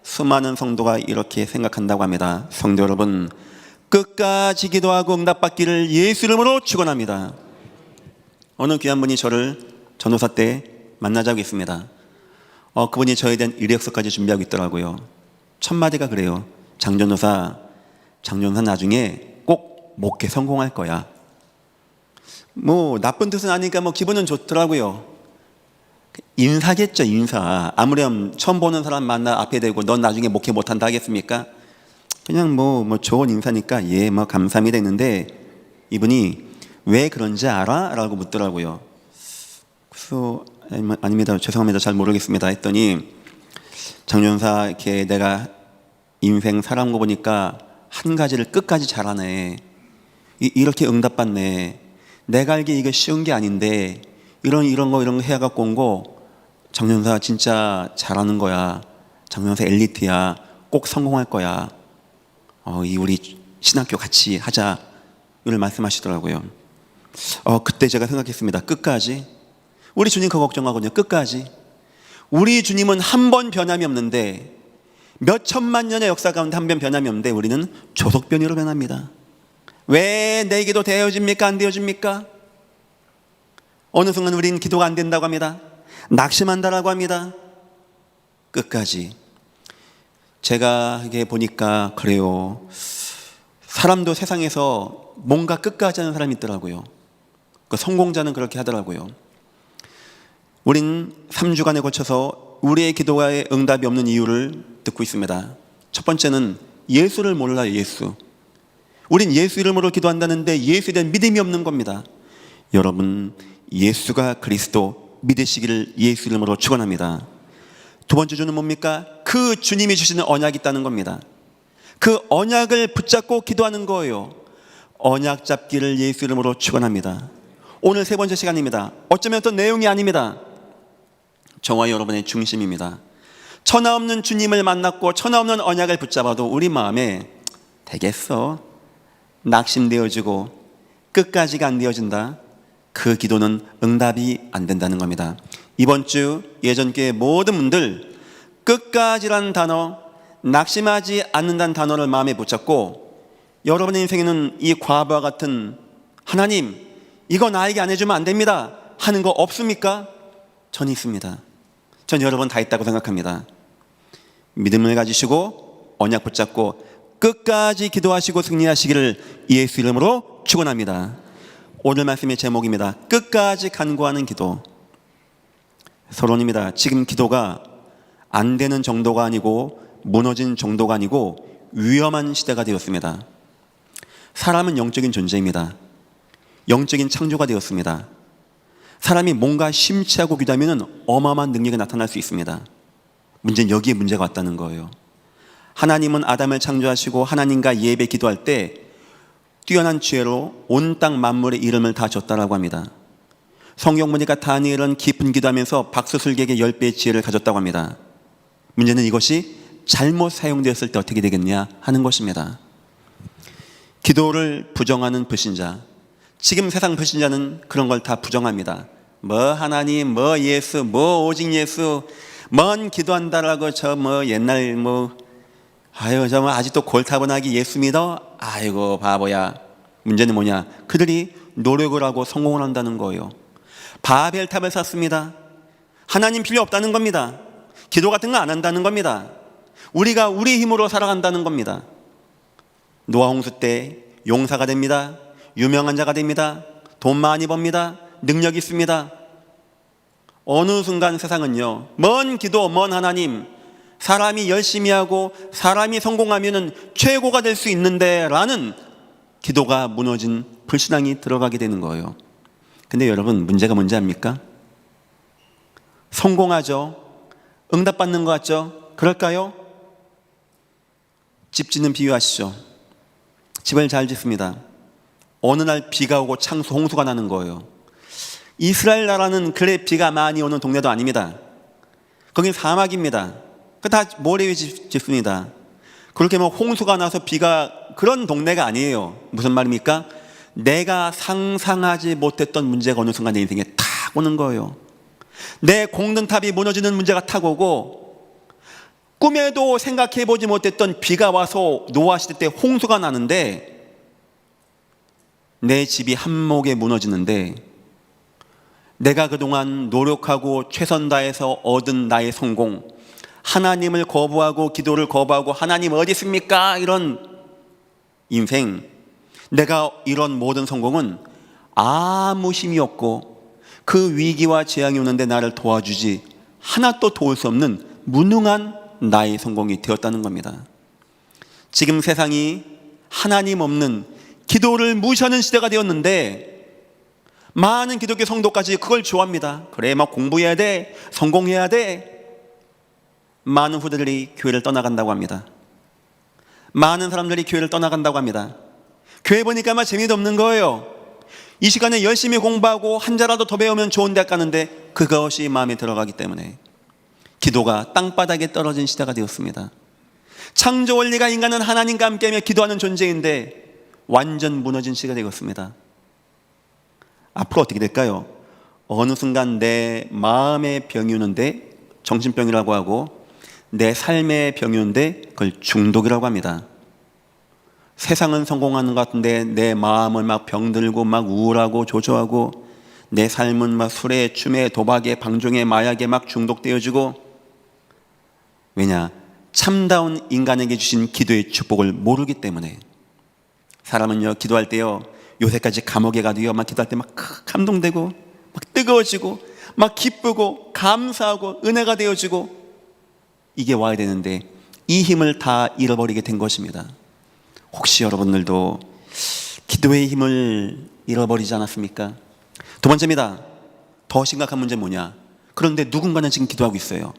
수많은 성도가 이렇게 생각한다고 합니다. 성도 여러분, 끝까지 기도하고 응답받기를 예수 이름으로 축원합니다. 어느 귀한 분이 저를 전도사 때 만나자고 했습니다. 그분이 저에 대한 이력서까지 준비하고 있더라고요. 첫 마디가 그래요. 장전도사 나중에 꼭 목회 성공할 거야. 뭐 나쁜 뜻은 아니니까 뭐 기분은 좋더라고요. 인사겠죠, 인사. 아무렴 처음 보는 사람 만나 앞에 대고 넌 나중에 목회 못한다 하겠습니까? 그냥 뭐 좋은 인사니까 예 뭐 감사합니다 했는데 이분이 왜 그런지 알아? 라고 묻더라고요. 그래서 아닙니다 죄송합니다 잘 모르겠습니다 했더니 장전사 이렇게 내가 인생 살아온 거 보니까 한 가지를 끝까지 잘하네. 이렇게 응답받네. 내가 알기에 이거 쉬운 게 아닌데 이런 거 해갖고 온 거 장전사 진짜 잘하는 거야. 장전사 엘리트야. 꼭 성공할 거야. 우리 신학교 같이 하자 이걸 말씀하시더라고요. 그때 제가 생각했습니다. 끝까지 우리 주님 그거 걱정하거든요. 끝까지 우리 주님은 한 번 변함이 없는데 몇 천만 년의 역사 가운데 한 번 변함이 없는데 우리는 조속변이로 변합니다. 왜 내 기도 되어집니까 안 되어집니까? 어느 순간 우리는 기도가 안 된다고 합니다. 낙심한다라고 합니다. 끝까지. 제가 이게 보니까 그래요. 사람도 세상에서 뭔가 끝까지 하는 사람이 있더라고요. 그 성공자는 그렇게 하더라고요. 우린 3주간에 걸쳐서 우리의 기도에 응답이 없는 이유를 듣고 있습니다. 첫 번째는 예수를 몰라요. 예수. 우린 예수 이름으로 기도한다는데 예수에 대한 믿음이 없는 겁니다. 여러분, 예수가 그리스도 믿으시기를 예수 이름으로 축원합니다. 두 번째 주는 뭡니까? 그 주님이 주시는 언약이 있다는 겁니다. 그 언약을 붙잡고 기도하는 거예요. 언약 잡기를 예수 이름으로 축원합니다. 오늘 세 번째 시간입니다. 어쩌면 어떤 내용이 아닙니다. 저와 여러분의 중심입니다. 천하 없는 주님을 만났고 천하 없는 언약을 붙잡아도 우리 마음에 되겠어, 낙심되어지고 끝까지가 안 되어진다. 그 기도는 응답이 안 된다는 겁니다. 이번 주 예전교회 모든 분들 끝까지라는 단어, 낙심하지 않는다는 단어를 마음에 붙잡고 여러분의 인생에는 이 과부와 같은 하나님 이거 나에게 안 해주면 안 됩니다 하는 거 없습니까? 전 있습니다. 전 여러분 다 있다고 생각합니다. 믿음을 가지시고 언약 붙잡고 끝까지 기도하시고 승리하시기를 예수 이름으로 축원합니다. 오늘 말씀의 제목입니다. 끝까지 간구하는 기도. 서론입니다. 지금 기도가 안 되는 정도가 아니고 무너진 정도가 아니고 위험한 시대가 되었습니다. 사람은 영적인 존재입니다. 영적인 창조가 되었습니다. 사람이 뭔가 심취하고 기도하면 어마어마한 능력이 나타날 수 있습니다. 문제는 여기에 문제가 왔다는 거예요. 하나님은 아담을 창조하시고 하나님과 예배 기도할 때 뛰어난 지혜로 온 땅 만물의 이름을 다 줬다라고 합니다. 성경 보니까 다니엘은 깊은 기도하면서 박수술객의 10배의 지혜를 가졌다고 합니다. 문제는 이것이 잘못 사용되었을 때 어떻게 되겠냐 하는 것입니다. 기도를 부정하는 불신자, 지금 세상 불신자는 그런 걸 다 부정합니다. 뭐 하나님, 뭐 예수, 뭐 오직 예수, 뭔 기도한다라고 저 뭐 옛날 뭐 아유 저 뭐 아직도 골타분하게 예수 믿어? 아이고 바보야. 문제는 뭐냐? 그들이 노력을 하고 성공을 한다는 거예요. 바벨탑을 샀습니다. 하나님 필요 없다는 겁니다. 기도 같은 거 안 한다는 겁니다. 우리가 우리 힘으로 살아간다는 겁니다. 노아 홍수 때 용사가 됩니다. 유명한 자가 됩니다. 돈 많이 법니다. 능력 있습니다. 어느 순간 세상은요, 먼 기도, 먼 하나님, 사람이 열심히 하고 사람이 성공하면 최고가 될 수 있는데 라는 기도가 무너진 불신앙이 들어가게 되는 거예요. 근데 여러분, 문제가 뭔지 압니까? 성공하죠. 응답받는 것 같죠? 그럴까요? 집 짓는 비유하시죠. 집을 잘 짓습니다. 어느 날 비가 오고 창수 홍수가 나는 거예요. 이스라엘 나라는 그래 비가 많이 오는 동네도 아닙니다. 거긴 사막입니다. 다 모래 위에 짓습니다. 그렇게 뭐 홍수가 나서 비가 그런 동네가 아니에요. 무슨 말입니까? 내가 상상하지 못했던 문제가 어느 순간 내 인생에 탁 오는 거예요. 내 공든탑이 무너지는 문제가 탁 오고 꿈에도 생각해보지 못했던 비가 와서 노아 시대 때 홍수가 나는데 내 집이 한몫에 무너지는데 내가 그동안 노력하고 최선 다해서 얻은 나의 성공, 하나님을 거부하고 기도를 거부하고 하나님 어디 있습니까? 이런 인생, 내가 이런 모든 성공은 아무 힘이 없고 그 위기와 재앙이 오는데 나를 도와주지 하나도 도울 수 없는 무능한 나의 성공이 되었다는 겁니다. 지금 세상이 하나님 없는 기도를 무시하는 시대가 되었는데 많은 기독교 성도까지 그걸 좋아합니다. 그래 막 공부해야 돼, 성공해야 돼. 많은 후대들이 교회를 떠나간다고 합니다. 많은 사람들이 교회를 떠나간다고 합니다. 교회 보니까 막 재미도 없는 거예요. 이 시간에 열심히 공부하고 한 자라도 더 배우면 좋은 대학 가는데 그것이 마음에 들어가기 때문에 기도가 땅바닥에 떨어진 시대가 되었습니다. 창조 원리가 인간은 하나님과 함께하며 기도하는 존재인데 완전 무너진 시대가 되었습니다. 앞으로 어떻게 될까요? 어느 순간 내 마음의 병이 오는데 정신병이라고 하고 내 삶의 병이 오는데 그걸 중독이라고 합니다. 세상은 성공하는 것 같은데 내 마음은 막 병들고 막 우울하고 조조하고 내 삶은 막 술에 춤에 도박에 방종에 마약에 막 중독되어지고, 왜냐? 참다운 인간에게 주신 기도의 축복을 모르기 때문에. 사람은요 기도할 때요 요새까지 감옥에 가도요 막 기도할 때 막 감동되고 막 뜨거워지고 막 기쁘고 감사하고 은혜가 되어지고 이게 와야 되는데 이 힘을 다 잃어버리게 된 것입니다. 혹시 여러분들도 기도의 힘을 잃어버리지 않았습니까? 두 번째입니다. 더 심각한 문제는 뭐냐? 그런데 누군가는 지금 기도하고 있어요.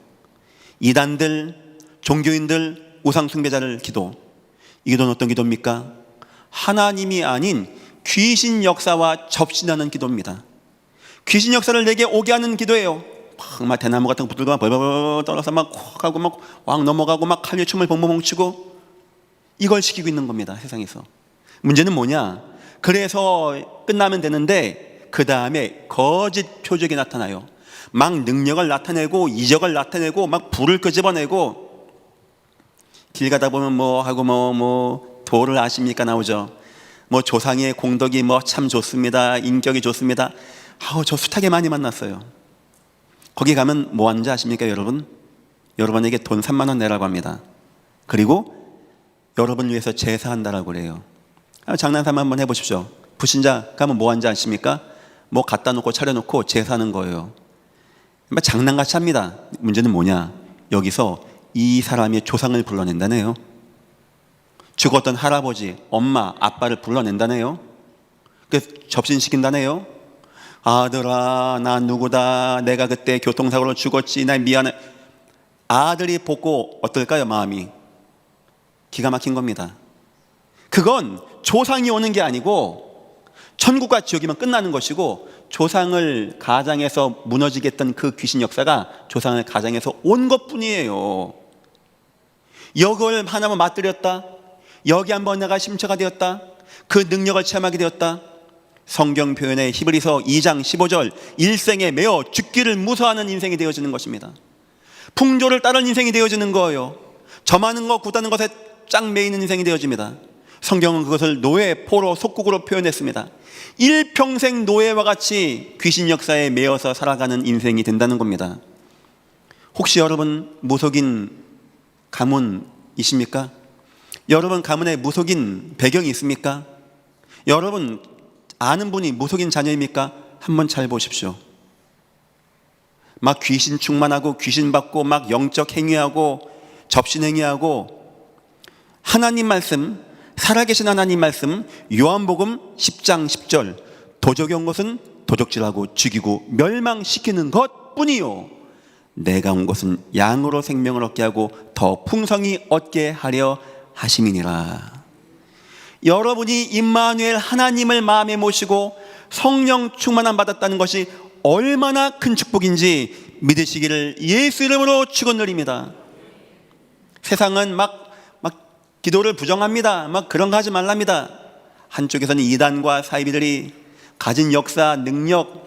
이단들, 종교인들, 우상 숭배자를 기도. 이 기도는 어떤 기도입니까? 하나님이 아닌 귀신 역사와 접신하는 기도입니다. 귀신 역사를 내게 오게 하는 기도예요. 막 대나무 같은 거 붙들고 벌벌 떨어서 막 하고 막 왕 넘어가고 막 칼류춤을 봉봉봉 치고 이걸 시키고 있는 겁니다. 세상에서. 문제는 뭐냐? 그래서 끝나면 되는데 그 다음에 거짓 표적이 나타나요. 막 능력을 나타내고 이적을 나타내고 막 불을 끄집어내고 길 가다 보면 뭐 하고 뭐 도를 아십니까 나오죠. 뭐 조상의 공덕이 뭐 참 좋습니다. 인격이 좋습니다. 저 숱하게 많이 만났어요. 거기 가면 뭐 하는지 아십니까 여러분? 여러분에게 돈 3만 원 내라고 합니다. 그리고 여러분을 위해서 제사한다라고 그래요. 장난삼 한번 해보십시오. 불신자 가면 뭐 하는지 아십니까? 뭐 갖다 놓고 차려놓고 제사하는 거예요. 장난같이 합니다. 문제는 뭐냐? 여기서 이 사람의 조상을 불러낸다네요. 죽었던 할아버지, 엄마, 아빠를 불러낸다네요. 그래서 접신시킨다네요. 아들아, 나 누구다. 내가 그때 교통사고로 죽었지. 나 미안해. 아들이 보고 어떨까요? 마음이 기가 막힌 겁니다. 그건 조상이 오는 게 아니고 천국과 지옥이면 끝나는 것이고, 조상을 가장해서 무너지게 했던 그 귀신 역사가 조상을 가장해서 온 것뿐이에요. 이걸 하나만 맞들였다. 여기 한번 내가 심처가 되었다. 그 능력을 체험하게 되었다. 성경 표현에 히브리서 2장 15절, 일생에 매어 죽기를 무서워하는 인생이 되어지는 것입니다. 풍조를 따르는 인생이 되어지는 거예요. 점하는 것, 굳다는 것에 짱 매이는 인생이 되어집니다. 성경은 그것을 노예, 포로, 속국으로 표현했습니다. 일평생 노예와 같이 귀신 역사에 매여서 살아가는 인생이 된다는 겁니다. 혹시 여러분 무속인 가문이십니까? 여러분 가문에 무속인 배경이 있습니까? 여러분 아는 분이 무속인 자녀입니까? 한번 잘 보십시오. 막 귀신 충만하고 귀신 받고 막 영적 행위하고 접신 행위하고, 하나님 말씀, 살아계신 하나님 말씀, 요한복음 10장 10절, 도적이 온 것은 도적질하고 죽이고 멸망시키는 것뿐이요 내가 온 것은 양으로 생명을 얻게 하고 더 풍성히 얻게 하려 하심이니라. 여러분이 임마누엘 하나님을 마음에 모시고 성령 충만함 받았다는 것이 얼마나 큰 축복인지 믿으시기를 예수 이름으로 축원드립니다. 세상은 막 기도를 부정합니다. 막 그런 거 하지 말랍니다. 한쪽에서는 이단과 사이비들이 가진 역사, 능력.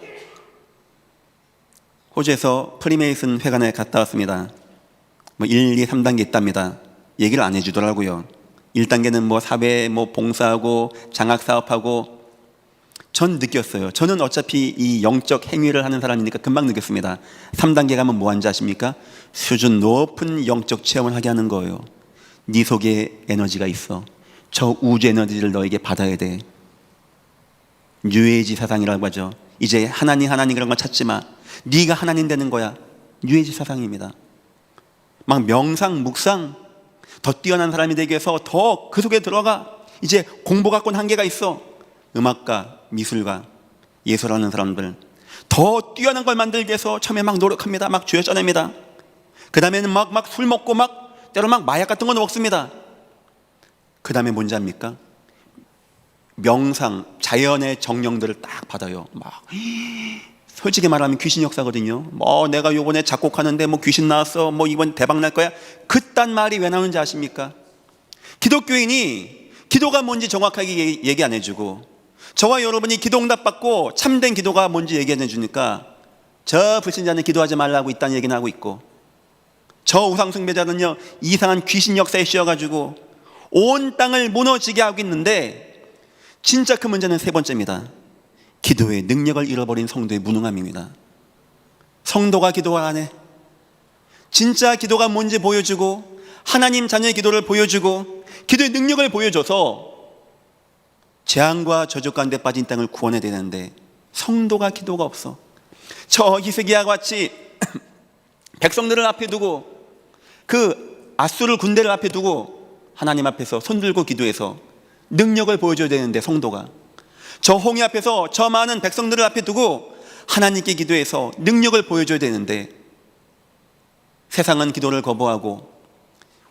호주에서 프리메이슨 회관에 갔다 왔습니다. 1, 2, 3단계 있답니다. 얘기를 안 해주더라고요. 1단계는 사회 봉사하고 장학사업하고. 전 느꼈어요. 저는 어차피 이 영적 행위를 하는 사람이니까 금방 느꼈습니다. 3단계 가면 뭐 하는지 아십니까? 수준 높은 영적 체험을 하게 하는 거예요. 네 속에 에너지가 있어. 저 우주 에너지를 너에게 받아야 돼. 뉴에이지 사상이라고 하죠. 이제 하나님 그런 걸 찾지 마. 네가 하나님 되는 거야. 뉴에이지 사상입니다. 막 명상, 묵상, 더 뛰어난 사람이 되기 위해서 더 그 속에 들어가. 이제 공부 갖고는 한계가 있어. 음악가, 미술가, 예술하는 사람들 더 뛰어난 걸 만들기 위해서 처음에 막 노력합니다. 막 쥐어짜냅니다. 그 다음에는 막 술 먹고 때로 마약 같은 거 먹습니다. 그 다음에 뭔지 압니까? 명상, 자연의 정령들을 딱 받아요. 솔직히 말하면 귀신 역사거든요. 내가 요번에 작곡하는데 귀신 나왔어. 이번 대박 날 거야. 그딴 말이 왜 나오는지 아십니까? 기독교인이 기도가 뭔지 정확하게 얘기 안 해주고, 저와 여러분이 기도 응답 받고 참된 기도가 뭔지 얘기 안 해주니까 저 불신자는 기도하지 말라고 이딴 얘기는 하고 있고, 저 우상숭배자는요 이상한 귀신 역사에 씌어가지고 온 땅을 무너지게 하고 있는데, 진짜 큰 문제는 세 번째입니다. 기도의 능력을 잃어버린 성도의 무능함입니다. 성도가 기도를 안 해. 진짜 기도가 뭔지 보여주고, 하나님 자녀의 기도를 보여주고, 기도의 능력을 보여줘서 재앙과 저주 가운데 빠진 땅을 구원해야 되는데, 성도가 기도가 없어. 저 히스기야와 같이 백성들을 앞에 두고, 그 아수르 군대를 앞에 두고 하나님 앞에서 손들고 기도해서 능력을 보여줘야 되는데, 성도가 저 홍해 앞에서 저 많은 백성들을 앞에 두고 하나님께 기도해서 능력을 보여줘야 되는데, 세상은 기도를 거부하고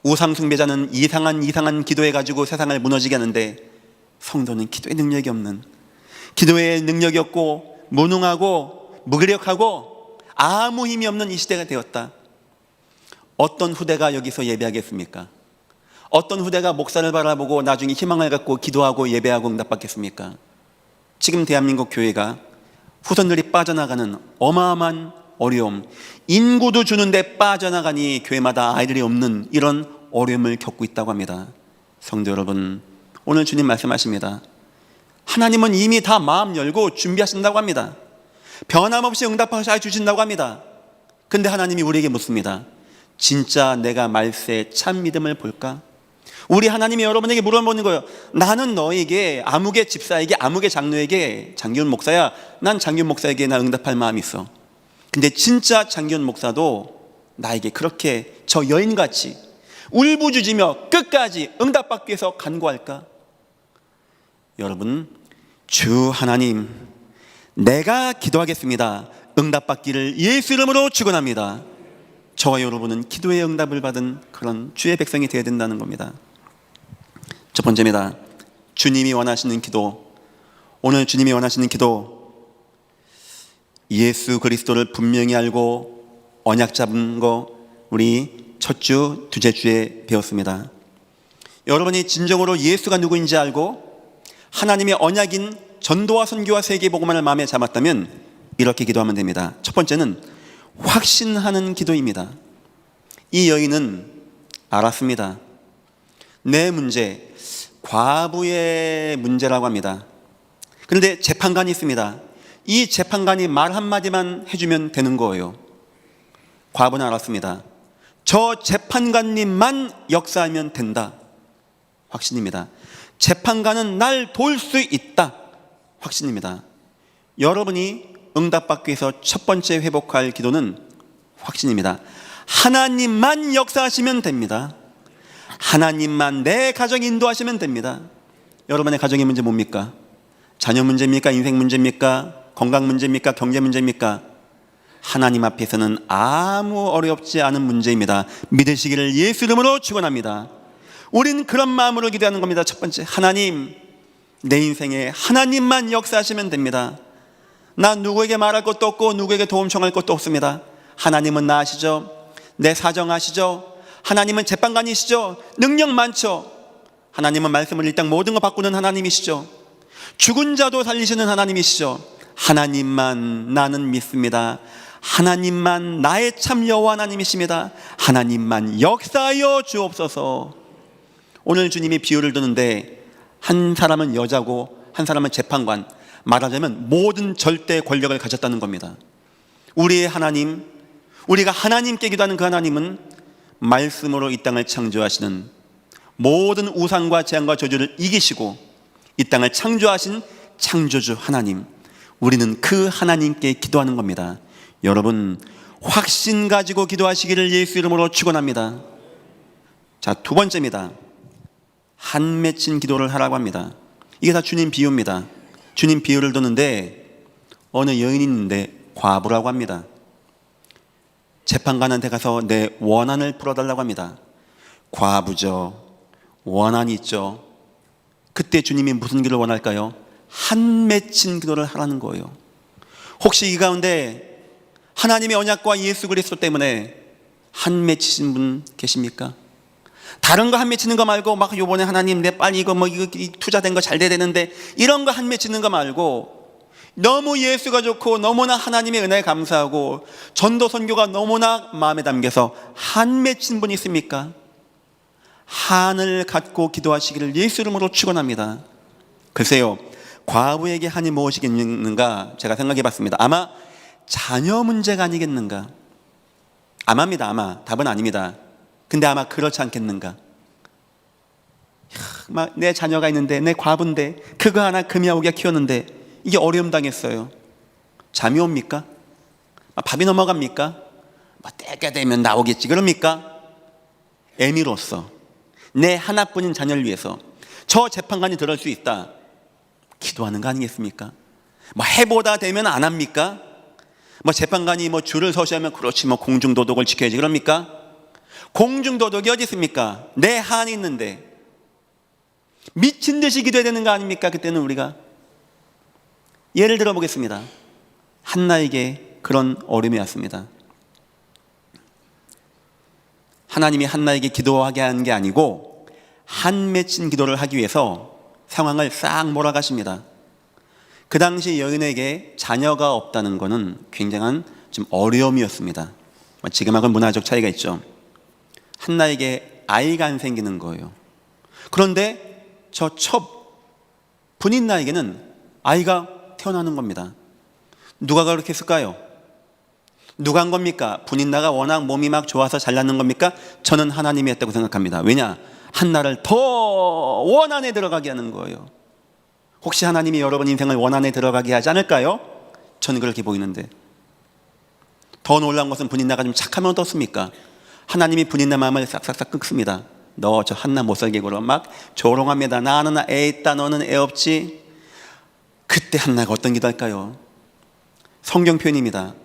우상숭배자는 이상한 기도해가지고 세상을 무너지게 하는데, 성도는 기도의 능력이 없는, 기도의 능력이 없고 무능하고 무기력하고 아무 힘이 없는 이 시대가 되었다. 어떤 후대가 여기서 예배하겠습니까? 어떤 후대가 목사를 바라보고 나중에 희망을 갖고 기도하고 예배하고 응답받겠습니까? 지금 대한민국 교회가 후손들이 빠져나가는 어마어마한 어려움, 인구도 주는데 빠져나가니 교회마다 아이들이 없는 이런 어려움을 겪고 있다고 합니다. 성도 여러분, 오늘 주님 말씀하십니다. 하나님은 이미 다 마음 열고 준비하신다고 합니다. 변함없이 응답하셔 주신다고 합니다. 근데 하나님이 우리에게 묻습니다. 진짜 내가 말세에 참 믿음을 볼까? 우리 하나님이 여러분에게 물어보는 거예요. 나는 너에게, 아무개 집사에게, 아무개 장로에게, 장기훈 목사야, 난 장기훈 목사에게 나 응답할 마음이 있어. 근데 진짜 장기훈 목사도 나에게 그렇게 저 여인같이 울부짖으며 끝까지 응답받기 위해서 간구할까? 여러분, 주 하나님, 내가 기도하겠습니다. 응답받기를 예수 이름으로 축원합니다. 저와 여러분은 기도의 응답을 받은 그런 주의 백성이 되어야 된다는 겁니다. 첫 번째입니다. 주님이 원하시는 기도. 오늘 주님이 원하시는 기도, 예수 그리스도를 분명히 알고 언약 잡은 거 우리 첫 주, 두째 주에 배웠습니다. 여러분이 진정으로 예수가 누구인지 알고 하나님의 언약인 전도와 선교와 세계 복음을 마음에 담았다면 이렇게 기도하면 됩니다. 첫 번째는 확신하는 기도입니다. 이 여인은 알았습니다. 내 문제, 과부의 문제라고 합니다. 그런데 재판관이 있습니다. 이 재판관이 말 한마디만 해주면 되는 거예요. 과부는 알았습니다. 저 재판관님만 역사하면 된다. 확신입니다. 재판관은 날 도울 수 있다. 확신입니다. 여러분이 응답받기 위해서 첫 번째 회복할 기도는 확신입니다. 하나님만 역사하시면 됩니다. 하나님만 내 가정 인도하시면 됩니다. 여러분의 가정의 문제 뭡니까? 자녀 문제입니까? 인생 문제입니까? 건강 문제입니까? 경제 문제입니까? 하나님 앞에서는 아무 어렵지 않은 문제입니다. 믿으시기를 예수 이름으로 축원합니다. 우린 그런 마음으로 기도하는 겁니다. 첫 번째, 하나님, 내 인생에 하나님만 역사하시면 됩니다. 나 누구에게 말할 것도 없고 누구에게 도움 청할 것도 없습니다. 하나님은 나 아시죠? 내 사정 아시죠? 하나님은 재판관이시죠? 능력 많죠? 하나님은 말씀을 읽다 모든 거 바꾸는 하나님이시죠? 죽은 자도 살리시는 하나님이시죠? 하나님만 나는 믿습니다. 하나님만 나의 참 여호와 하나님이십니다. 하나님만 역사하여 주옵소서. 오늘 주님이 비유를 드는데 한 사람은 여자고 한 사람은 재판관, 말하자면 모든 절대 권력을 가졌다는 겁니다. 우리의 하나님, 우리가 하나님께 기도하는 그 하나님은 말씀으로 이 땅을 창조하시는, 모든 우상과 재앙과 저주를 이기시고 이 땅을 창조하신 창조주 하나님, 우리는 그 하나님께 기도하는 겁니다. 여러분, 확신 가지고 기도하시기를 예수 이름으로 축원합니다. 자, 두 번째입니다. 한 맺힌 기도를 하라고 합니다. 이게 다 주님 비유입니다. 주님 비유를 두는데 어느 여인이 있는데 과부라고 합니다. 재판관한테 가서 내 원한을 풀어달라고 합니다. 과부죠. 원한이 있죠. 그때 주님이 무슨 기도를 원할까요? 한 맺힌 기도를 하라는 거예요. 혹시 이 가운데 하나님의 언약과 예수 그리스도 때문에 한 맺히신 분 계십니까? 다른 거 한 맺히는 거 말고 막 요번에 하나님 내 빨리 이거 투자된 거 잘 돼야 되는데 이런 거 한 맺히는 거 말고 너무 예수가 좋고 너무나 하나님의 은혜에 감사하고 전도 선교가 너무나 마음에 담겨서 한 맺힌 분 있습니까? 한을 갖고 기도하시기를 예수 이름으로 축원합니다. 글쎄요, 과부에게 한이 무엇이겠는가 제가 생각해 봤습니다. 아마 자녀 문제가 아니겠는가? 아마입니다. 아마. 답은 아닙니다. 근데 아마 그렇지 않겠는가? 막 내 자녀가 있는데, 내 과부인데, 그거 하나 금이하고가 키웠는데 이게 어려움 당했어요. 잠이 옵니까? 밥이 넘어갑니까? 때가 되면 나오겠지 그럽니까? 애미로서 내 하나뿐인 자녀를 위해서 저 재판관이 들을 수 있다 기도하는 거 아니겠습니까? 해보다 되면 안 합니까? 재판관이 줄을 서셔야 하면 그렇지 공중도덕을 지켜야지 그럽니까? 공중도덕이 어디 있습니까? 내 한이 있는데 미친 듯이 기도해야 되는 거 아닙니까? 그때는 우리가. 예를 들어 보겠습니다. 한나에게 그런 어려움이 왔습니다. 하나님이 한나에게 기도하게 한 게 아니고 한 맺힌 기도를 하기 위해서 상황을 싹 몰아가십니다. 그 당시 여인에게 자녀가 없다는 것은 굉장한 좀 어려움이었습니다. 지금하고는 문화적 차이가 있죠. 한나에게 아이가 안 생기는 거예요. 그런데 저 첫 분인나에게는 아이가 태어나는 겁니다. 누가 그렇게 했을까요? 누가 한 겁니까? 분인나가 워낙 몸이 막 좋아서 잘났는 겁니까? 저는 하나님이 했다고 생각합니다. 왜냐? 한나를 더 원한에 들어가게 하는 거예요. 혹시 하나님이 여러분 인생을 원한에 들어가게 하지 않을까요? 저는 그렇게 보이는데. 더 놀라운 것은 분인나가 좀 착하면 어떻습니까? 하나님이 분인나 마음을 싹싹싹 끊습니다. 너 저 한나 못살게 굴어 막 조롱합니다. 나는 애 있다, 너는 애 없지. 그때 한나가 어떤 기도할까요? 성경 표현입니다.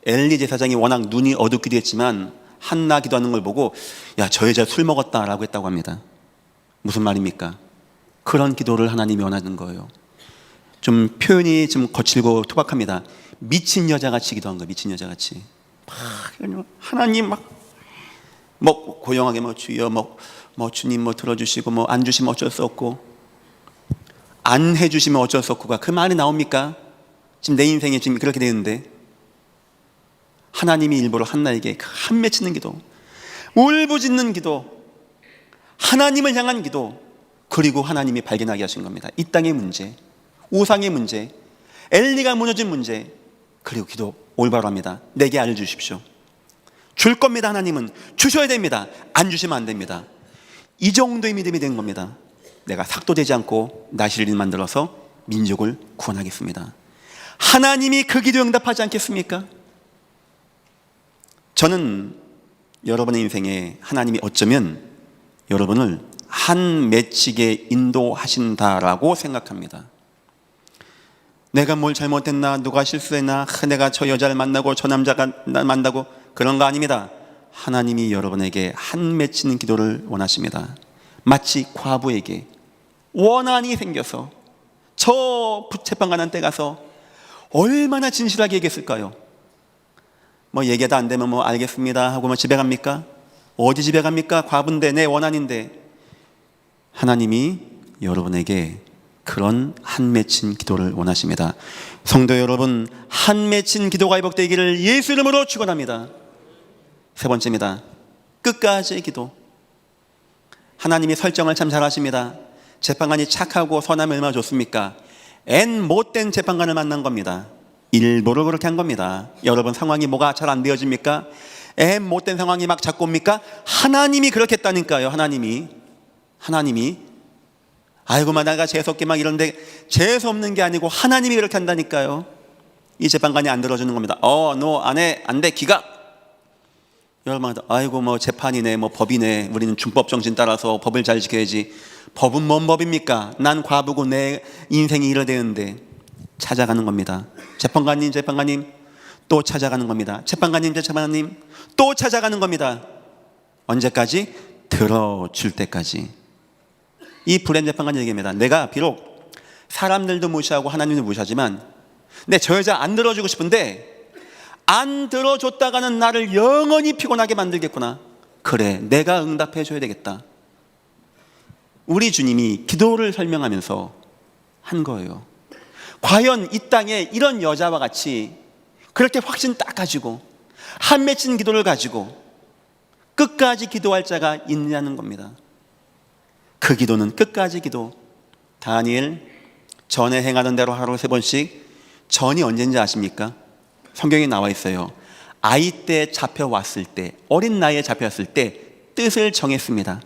엘리 제사장이 워낙 눈이 어둡기도 했지만 한나 기도하는 걸 보고 야, 저 여자 술 먹었다라고 했다고 합니다. 무슨 말입니까? 그런 기도를 하나님이 원하는 거예요. 좀 표현이 좀 거칠고 투박합니다. 미친 여자같이 기도한 거예요. 미친 여자같이. 하나님 뭐 고용하게 주여 주님 들어주시고 안 주시면 어쩔 수 없고 안 해주시면 어쩔 수 없고가 그 말이 나옵니까? 지금 내 인생에 지금 그렇게 되는데 하나님이 일부러 한나에게 한 맺히는 기도, 울부짖는 기도, 하나님을 향한 기도, 그리고 하나님이 발견하게 하신 겁니다. 이 땅의 문제, 우상의 문제, 엘리가 무너진 문제, 그리고 기도 올바로 합니다. 내게 알려주십시오. 줄 겁니다. 하나님은 주셔야 됩니다. 안 주시면 안 됩니다. 이 정도의 믿음이 된 겁니다. 내가 삭도되지 않고 나시를 만들어서 민족을 구원하겠습니다. 하나님이 그 기도에 응답하지 않겠습니까? 저는 여러분의 인생에 하나님이 어쩌면 여러분을 한 맺히게 인도하신다라고 생각합니다. 내가 뭘 잘못했나, 누가 실수했나, 내가 저 여자를 만나고 저 남자가 날 만나고 그런 거 아닙니다. 하나님이 여러분에게 한 맺히는 기도를 원하십니다. 마치 과부에게 원한이 생겨서 저 재판관한 때 가서 얼마나 진실하게 얘기했을까요? 얘기도 안 되면 알겠습니다 하고 집에 갑니까? 어디 집에 갑니까? 과부인데 내 원한인데. 하나님이 여러분에게 그런 한 맺힌 기도를 원하십니다. 성도 여러분, 한 맺힌 기도가 회복되기를 예수 이름으로 축원합니다. 세 번째입니다. 끝까지의 기도. 하나님이 설정을 참 잘하십니다. 재판관이 착하고 선함이 얼마나 좋습니까? 못된 재판관을 만난 겁니다. 일부러 그렇게 한 겁니다. 여러분 상황이 뭐가 잘 안 되어집니까? 못된 상황이 막 자꾸 옵니까? 하나님이 그렇게 했다니까요. 하나님이 아이고 내가 재수없게 이런데 재수없는 게 아니고 하나님이 그렇게 한다니까요. 이 재판관이 안 들어주는 겁니다. 너 안 해, 안 돼, 기각. 여러분 아이고 재판이네, 법이네. 우리는 준법 정신 따라서 법을 잘 지켜야지. 법은 뭔 법입니까? 난 과부고 내 인생이 이러되는데. 찾아가는 겁니다. 재판관님 또 찾아가는 겁니다. 재판관님 또 찾아가는 겁니다. 언제까지? 들어줄 때까지. 이 불행 재판관이 얘기합니다. 내가 비록 사람들도 무시하고 하나님도 무시하지만 저 여자 안 들어주고 싶은데 안 들어줬다가는 나를 영원히 피곤하게 만들겠구나. 그래, 내가 응답해 줘야 되겠다. 우리 주님이 기도를 설명하면서 한 거예요. 과연 이 땅에 이런 여자와 같이 그렇게 확신 딱 가지고 한 맺힌 기도를 가지고 끝까지 기도할 자가 있냐는 겁니다. 그 기도는 끝까지 기도. 다니엘 전에 행하던 대로 하루 3번씩. 전이 언제인지 아십니까? 성경에 나와 있어요. 아이 때 잡혀왔을 때, 어린 나이에 잡혀왔을 때 뜻을 정했습니다.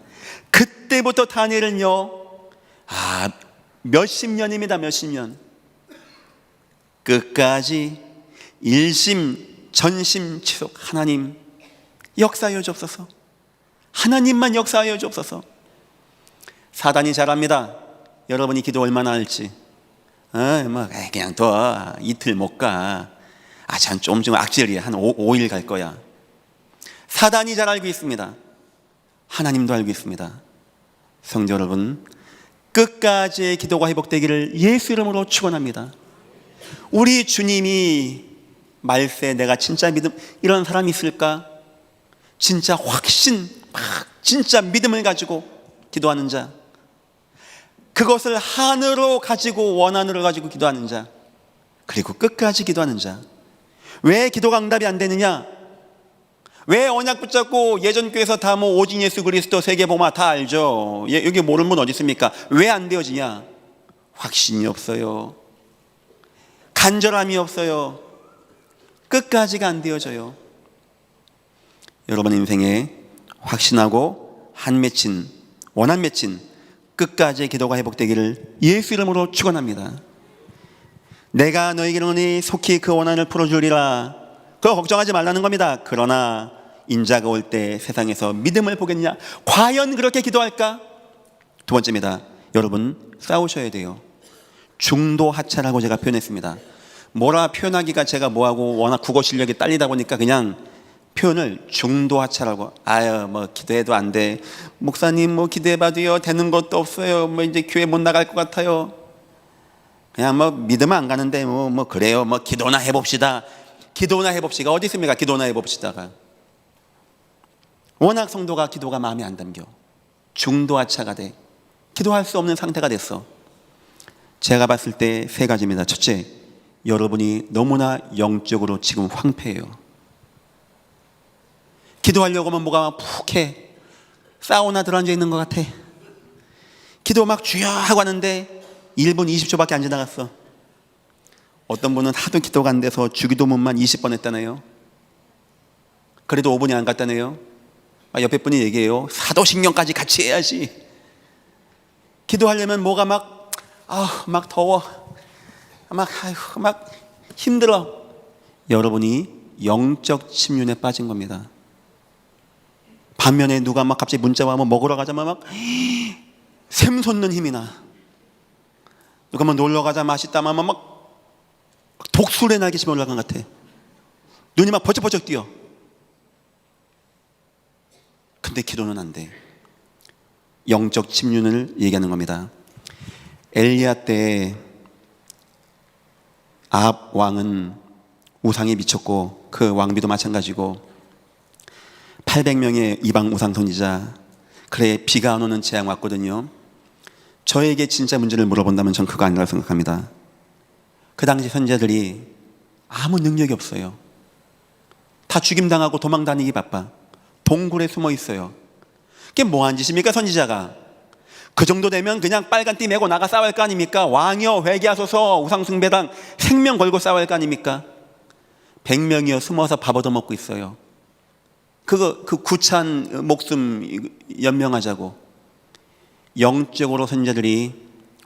그때부터 다니엘은요, 몇십 년입니다. 몇십 년. 끝까지 일심 전심 치속. 하나님 역사하여 주옵소서. 하나님만 역사하여 주옵소서. 사단이 잘합니다. 여러분이 기도 얼마나 할지. 그냥 더 이틀 못 가. 좀 악질이야. 한 5일 갈 거야. 사단이 잘 알고 있습니다. 하나님도 알고 있습니다. 성도 여러분, 끝까지의 기도가 회복되기를 예수 이름으로 축원합니다. 우리 주님이 말세 내가 진짜 믿음, 이런 사람이 있을까? 진짜 확신, 진짜 믿음을 가지고 기도하는 자, 그것을 한으로 가지고 원한으로 가지고 기도하는 자, 그리고 끝까지 기도하는 자. 왜 기도가 응답이 안 되느냐? 왜 언약 붙잡고 예전 교회에서 다 뭐 오직 예수 그리스도 세계복음화 다 알죠? 여기 모르는 분 어디 있습니까? 왜 안 되어지냐? 확신이 없어요. 간절함이 없어요. 끝까지가 안 되어져요. 여러분 인생에 확신하고 한 맺힌, 원한 맺힌 끝까지의 기도가 회복되기를 예수 이름으로 축원합니다. 내가 너희에게 속히 그 원한을 풀어주리라. 그거 걱정하지 말라는 겁니다. 그러나 인자가 올 때 세상에서 믿음을 보겠냐? 과연 그렇게 기도할까? 두 번째입니다. 여러분 싸우셔야 돼요. 중도하차라고 제가 표현했습니다. 뭐라 표현하기가 제가 뭐하고 워낙 국어 실력이 딸리다 보니까 그냥 표현을 중도하차라고. 아유 뭐 기도해도 안 돼. 목사님 뭐 기도해봐도요 되는 것도 없어요. 뭐 이제 교회 못 나갈 것 같아요. 그냥 뭐 믿으면 안 가는데 뭐 그래요. 뭐 기도나 해봅시다. 기도나 해봅시다. 어디 있습니까? 기도나 해봅시다가. 워낙 성도가 기도가 마음에 안 담겨. 중도하차가 돼. 기도할 수 없는 상태가 됐어. 제가 봤을 때 세 가지입니다. 첫째, 여러분이 너무나 영적으로 지금 황폐해요. 기도하려고 하면 뭐가 푹해. 사우나 들어앉아 있는 것 같아. 기도 막 주여 하고 하는데 1분 20초밖에 안 지나갔어. 어떤 분은 하도 기도가 안 돼서 주기도문만 20번 했다네요. 그래도 5분이 안 갔다네요. 옆에 분이 얘기해요. 사도신경까지 같이 해야지. 기도하려면 뭐가 막 더워. 막 힘들어. 여러분이 영적 침륜에 빠진 겁니다. 반면에 누가 막 갑자기 문자 와면 먹으러 가자면 막 샘솟는 힘이 나. 누가 막 놀러 가자 맛있다면 막 독수리 날개처럼 올라간 것 같아. 눈이 막 버쩍버쩍 뛰어. 근데 기도는 안 돼. 영적 침륜을 얘기하는 겁니다. 엘리야 때 아합 왕은 우상에 미쳤고 그 왕비도 마찬가지고 800명의 이방 우상 선지자, 그래 비가 안 오는 재앙 왔거든요. 저에게 진짜 문제를 물어본다면 전 그거 아니라고 생각합니다. 그 당시 선지자들이 아무 능력이 없어요. 다 죽임당하고 도망다니기 바빠. 동굴에 숨어 있어요. 그게 뭐한 짓입니까? 선지자가 그 정도 되면 그냥 빨간 띠 메고 나가 싸워야 할 거 아닙니까? 왕이여 회개하소서, 우상숭배당 생명 걸고 싸워야 할 거 아닙니까? 100명이여 숨어서 밥 얻어먹고 있어요. 그 구찬 목숨 연명하자고. 영적으로 선지자들이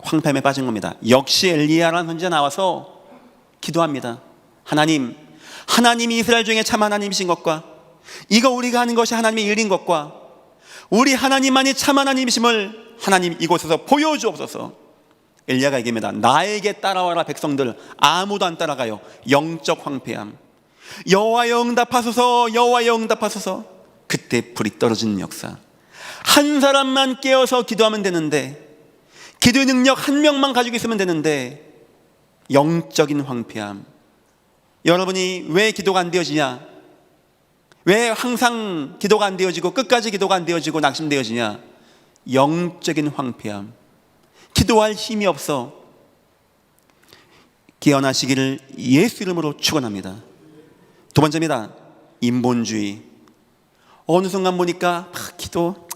황폐함에 빠진 겁니다. 역시 엘리야라는 선지자 나와서 기도합니다. 하나님이 이스라엘 중에 참 하나님이신 것과 이거 우리가 하는 것이 하나님의 일인 것과 우리 하나님만이 참 하나님이심을 하나님 이곳에서 보여주옵소서. 엘리야가 얘기합니다. 나에게 따라와라 백성들. 아무도 안 따라가요. 영적 황폐함. 여호와여 응답하소서, 여호와여 응답하소서. 그때 불이 떨어지는 역사. 한 사람만 깨어서 기도하면 되는데, 기도의 능력 한 명만 가지고 있으면 되는데, 영적인 황폐함. 여러분이 왜 기도가 안 되어지냐? 왜 항상 기도가 안 되어지고 끝까지 기도가 안 되어지고 낙심되어지냐? 영적인 황폐함. 기도할 힘이 없어. 깨어나시기를 예수 이름으로 축원합니다. 두 번째입니다. 인본주의. 어느 순간 보니까 기도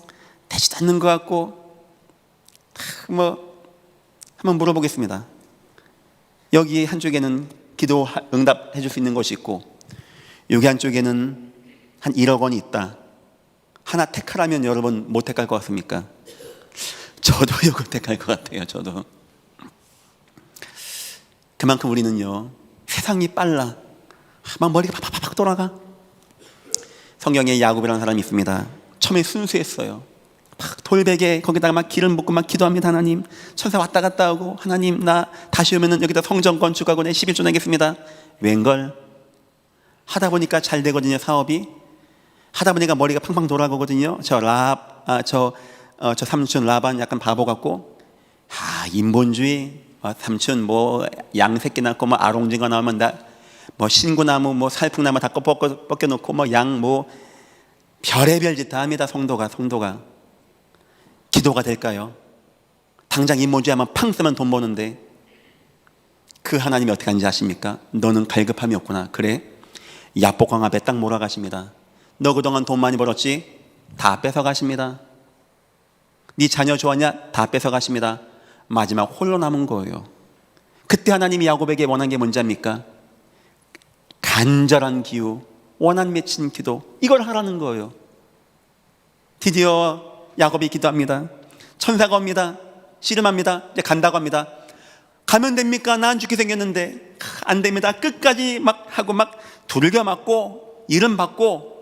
되지도 않는 것 같고 한번 물어보겠습니다. 여기 한쪽에는 기도 응답해 줄 수 있는 것이 있고 여기 한쪽에는 한 1억 원이 있다. 하나 택하라면 여러분 못 택할 것 같습니까? 저도 이걸 택할 것 같아요. 저도. 그만큼 우리는요 세상이 빨라. 막 머리가 팍팍팍 돌아가. 성경에 야곱이라는 사람이 있습니다. 처음에 순수했어요. 막 돌베개 거기다가 막 기름 붓고 막 기도합니다. 하나님 천사 왔다 갔다 하고 하나님 나 다시 오면은 여기다 성전 건축하고 내 11조 내겠습니다. 웬걸 하다 보니까 잘 되거든요. 사업이 하다 보니까 머리가 팡팡 돌아가거든요. 저 삼촌 라반 약간 바보 같고 인본주의, 삼촌 뭐 양새끼 낳고 뭐 아롱징어 나오면 다 뭐 신구나무 뭐 살풍나무 다 벗겨놓고 뭐 양 뭐 별의별 짓 다 합니다. 성도가 기도가 될까요? 당장 인본주의 하면 팡 쓰면 돈 버는데 그 하나님이 어떻게 하는지 아십니까? 너는 갈급함이 없구나. 그래? 야복강압에 딱 몰아가십니다. 너 그동안 돈 많이 벌었지? 다 뺏어가십니다. 네 자녀 좋았냐? 다 뺏어가십니다. 마지막 홀로 남은 거예요. 그때 하나님이 야곱에게 원한 게 뭔지 압니까? 간절한 기도, 원한 맺힌 기도, 이걸 하라는 거예요. 드디어 야곱이 기도합니다. 천사가 옵니다. 씨름합니다. 이제 간다고 합니다. 가면 됩니까? 나 안 죽게 생겼는데. 안 됩니다. 끝까지 막 하고 막 두들겨 맞고 이름 받고.